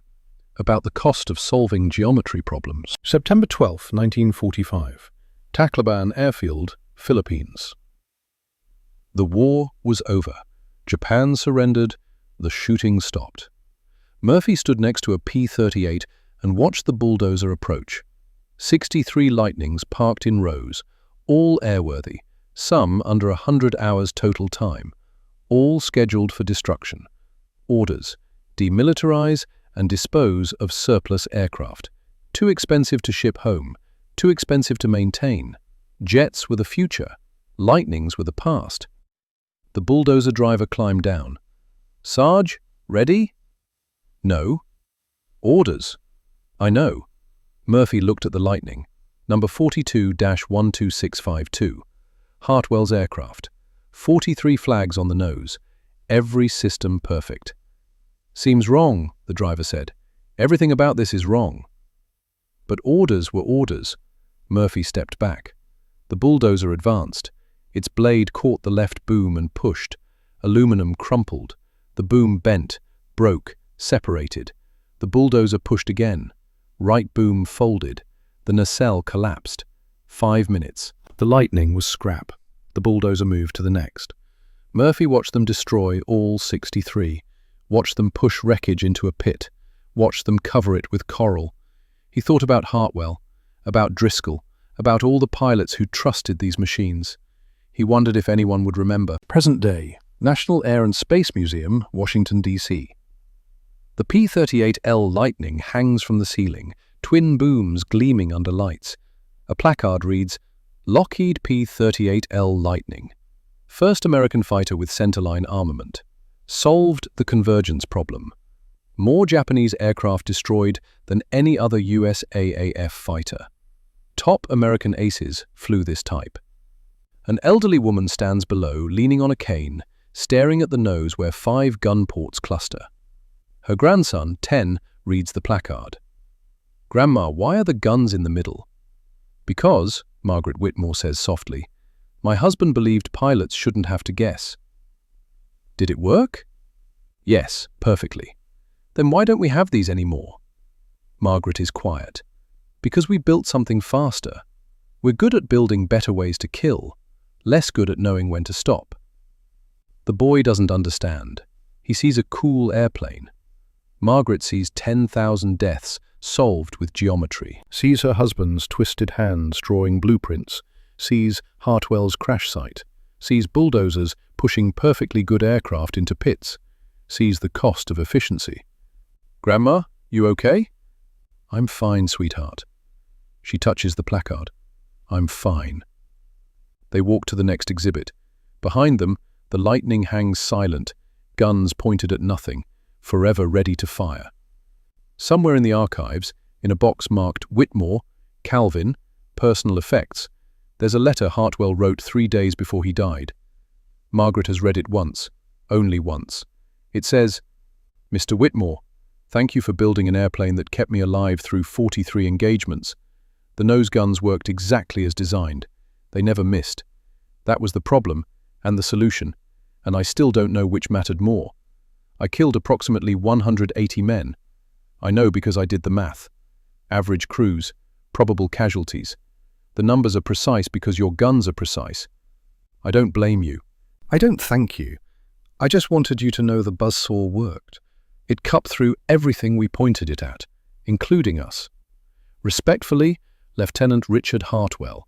Speaker 2: About the cost of solving geometry problems. September 12, 1945. Tacloban Airfield, Philippines. The war was over. Japan surrendered. The shooting stopped. Murphy stood next to a P-38 and watched the bulldozer approach. 63 Lightnings parked in rows, all airworthy, some under 100 hours total time, all scheduled for destruction. Orders: demilitarize and dispose of surplus aircraft. Too expensive to ship home, too expensive to maintain. Jets were the future, Lightnings were the past. The bulldozer driver climbed down. "Sarge, ready?" "No." "Orders." "I know." Murphy looked at the Lightning. Number 42-12652. Hartwell's aircraft. 43 flags on the nose. Every system perfect. "Seems wrong," the driver said. "Everything about this is wrong." But orders were orders. Murphy stepped back. The bulldozer advanced. Its blade caught the left boom and pushed. Aluminum crumpled. The boom bent, broke, separated. The bulldozer pushed again. Right boom folded. The nacelle collapsed. 5 minutes. The Lightning was scrap. The bulldozer moved to the next. Murphy watched them destroy all 63. Watched them push wreckage into a pit. Watched them cover it with coral. He thought about Hartwell, about Driscoll, about all the pilots who trusted these machines. He wondered if anyone would remember. Present day, National Air and Space Museum, Washington, D.C. The P-38L Lightning hangs from the ceiling, twin booms gleaming under lights. A placard reads, "Lockheed P-38L Lightning. First American fighter with centerline armament. Solved the convergence problem. More Japanese aircraft destroyed than any other US AAF fighter. Top American aces flew this type." An elderly woman stands below, leaning on a cane, staring at the nose where 5 gun ports cluster. Her grandson, 10, reads the placard. "Grandma, why are the guns in the middle?" "Because," Margaret Whitmore says softly, "my husband believed pilots shouldn't have to guess." "Did it work?" "Yes, perfectly." "Then why don't we have these anymore?" Margaret is quiet. Because we built something faster. We're good at building better ways to kill, less good at knowing when to stop. The boy doesn't understand. He sees a cool airplane. Margaret sees 10,000 deaths solved with geometry.
Speaker 1: Sees her husband's twisted hands drawing blueprints, sees Hartwell's crash site, sees bulldozers pushing perfectly good aircraft into pits, sees the cost of efficiency. "Grandma, you okay?" "I'm fine, sweetheart." She touches the placard. "I'm fine." They walk to the next exhibit. Behind them, the lightning hangs silent, guns pointed at nothing, forever ready to fire. Somewhere in the archives, in a box marked Whitmore, Calvin, Personal Effects, there's a letter Hartwell wrote 3 days before he died. Margaret has read it once, only once. It says, "Mr. Whitmore, thank you for building an airplane that kept me alive through 43 engagements. The nose guns worked exactly as designed. They never missed. That was the problem and the solution, and I still don't know which mattered more. I killed approximately 180 men. I know because I did the math. Average crews, probable casualties. The numbers are precise because your guns are precise. I don't blame you. I don't thank you. I just wanted you to know the buzzsaw worked. It cut through everything we pointed it at, including us. Respectfully, Lieutenant Richard Hartwell."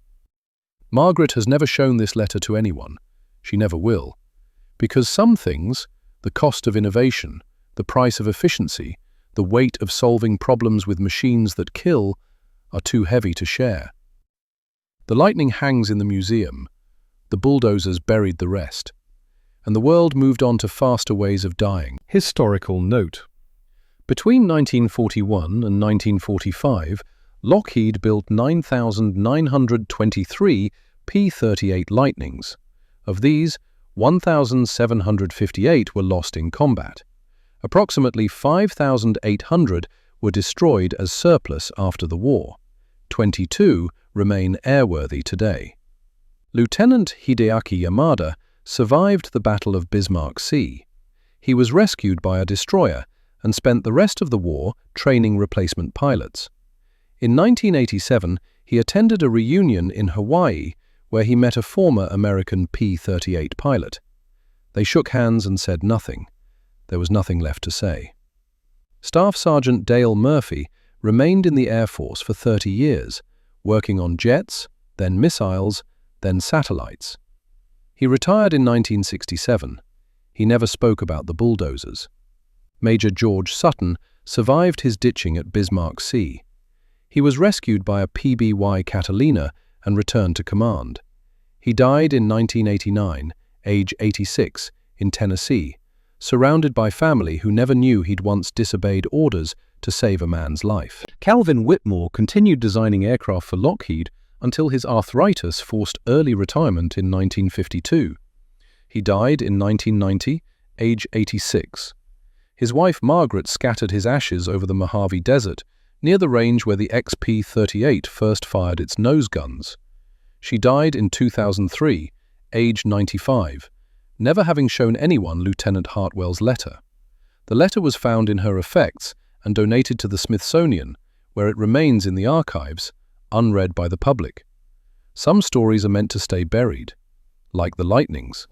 Speaker 1: Margaret has never shown this letter to anyone. She never will. Because some things, the cost of innovation, the price of efficiency, the weight of solving problems with machines that kill, are too heavy to share. The lightning hangs in the museum. The bulldozers buried the rest. And the world moved on to faster ways of dying. Historical note. Between 1941 and 1945, Lockheed built 9,923 P-38 Lightnings. Of these, 1,758 were lost in combat. Approximately 5,800 were destroyed as surplus after the war. 22 remain airworthy today. Lieutenant Hideaki Yamada survived the Battle of Bismarck Sea. He was rescued by a destroyer and spent the rest of the war training replacement pilots. In 1987, he attended a reunion in Hawaii where he met a former American P-38 pilot. They shook hands and said nothing. There was nothing left to say. Staff Sergeant Dale Murphy remained in the Air Force for 30 years, working on jets, then missiles, then satellites. He retired in 1967. He never spoke about the bulldozers. Major George Sutton survived his ditching at Bismarck Sea. He was rescued by a PBY Catalina and returned to command. He died in 1989, age 86, in Tennessee, surrounded by family who never knew he'd once disobeyed orders to save a man's life. Calvin Whitmore continued designing aircraft for Lockheed until his arthritis forced early retirement in 1952. He died in 1990, age 86. His wife Margaret scattered his ashes over the Mojave Desert, near the range where the XP-38 first fired its nose guns. She died in 2003, age 95, never having shown anyone Lieutenant Hartwell's letter. The letter was found in her effects and donated to the Smithsonian, where it remains in the archives, unread by the public. Some stories are meant to stay buried, like the lightnings.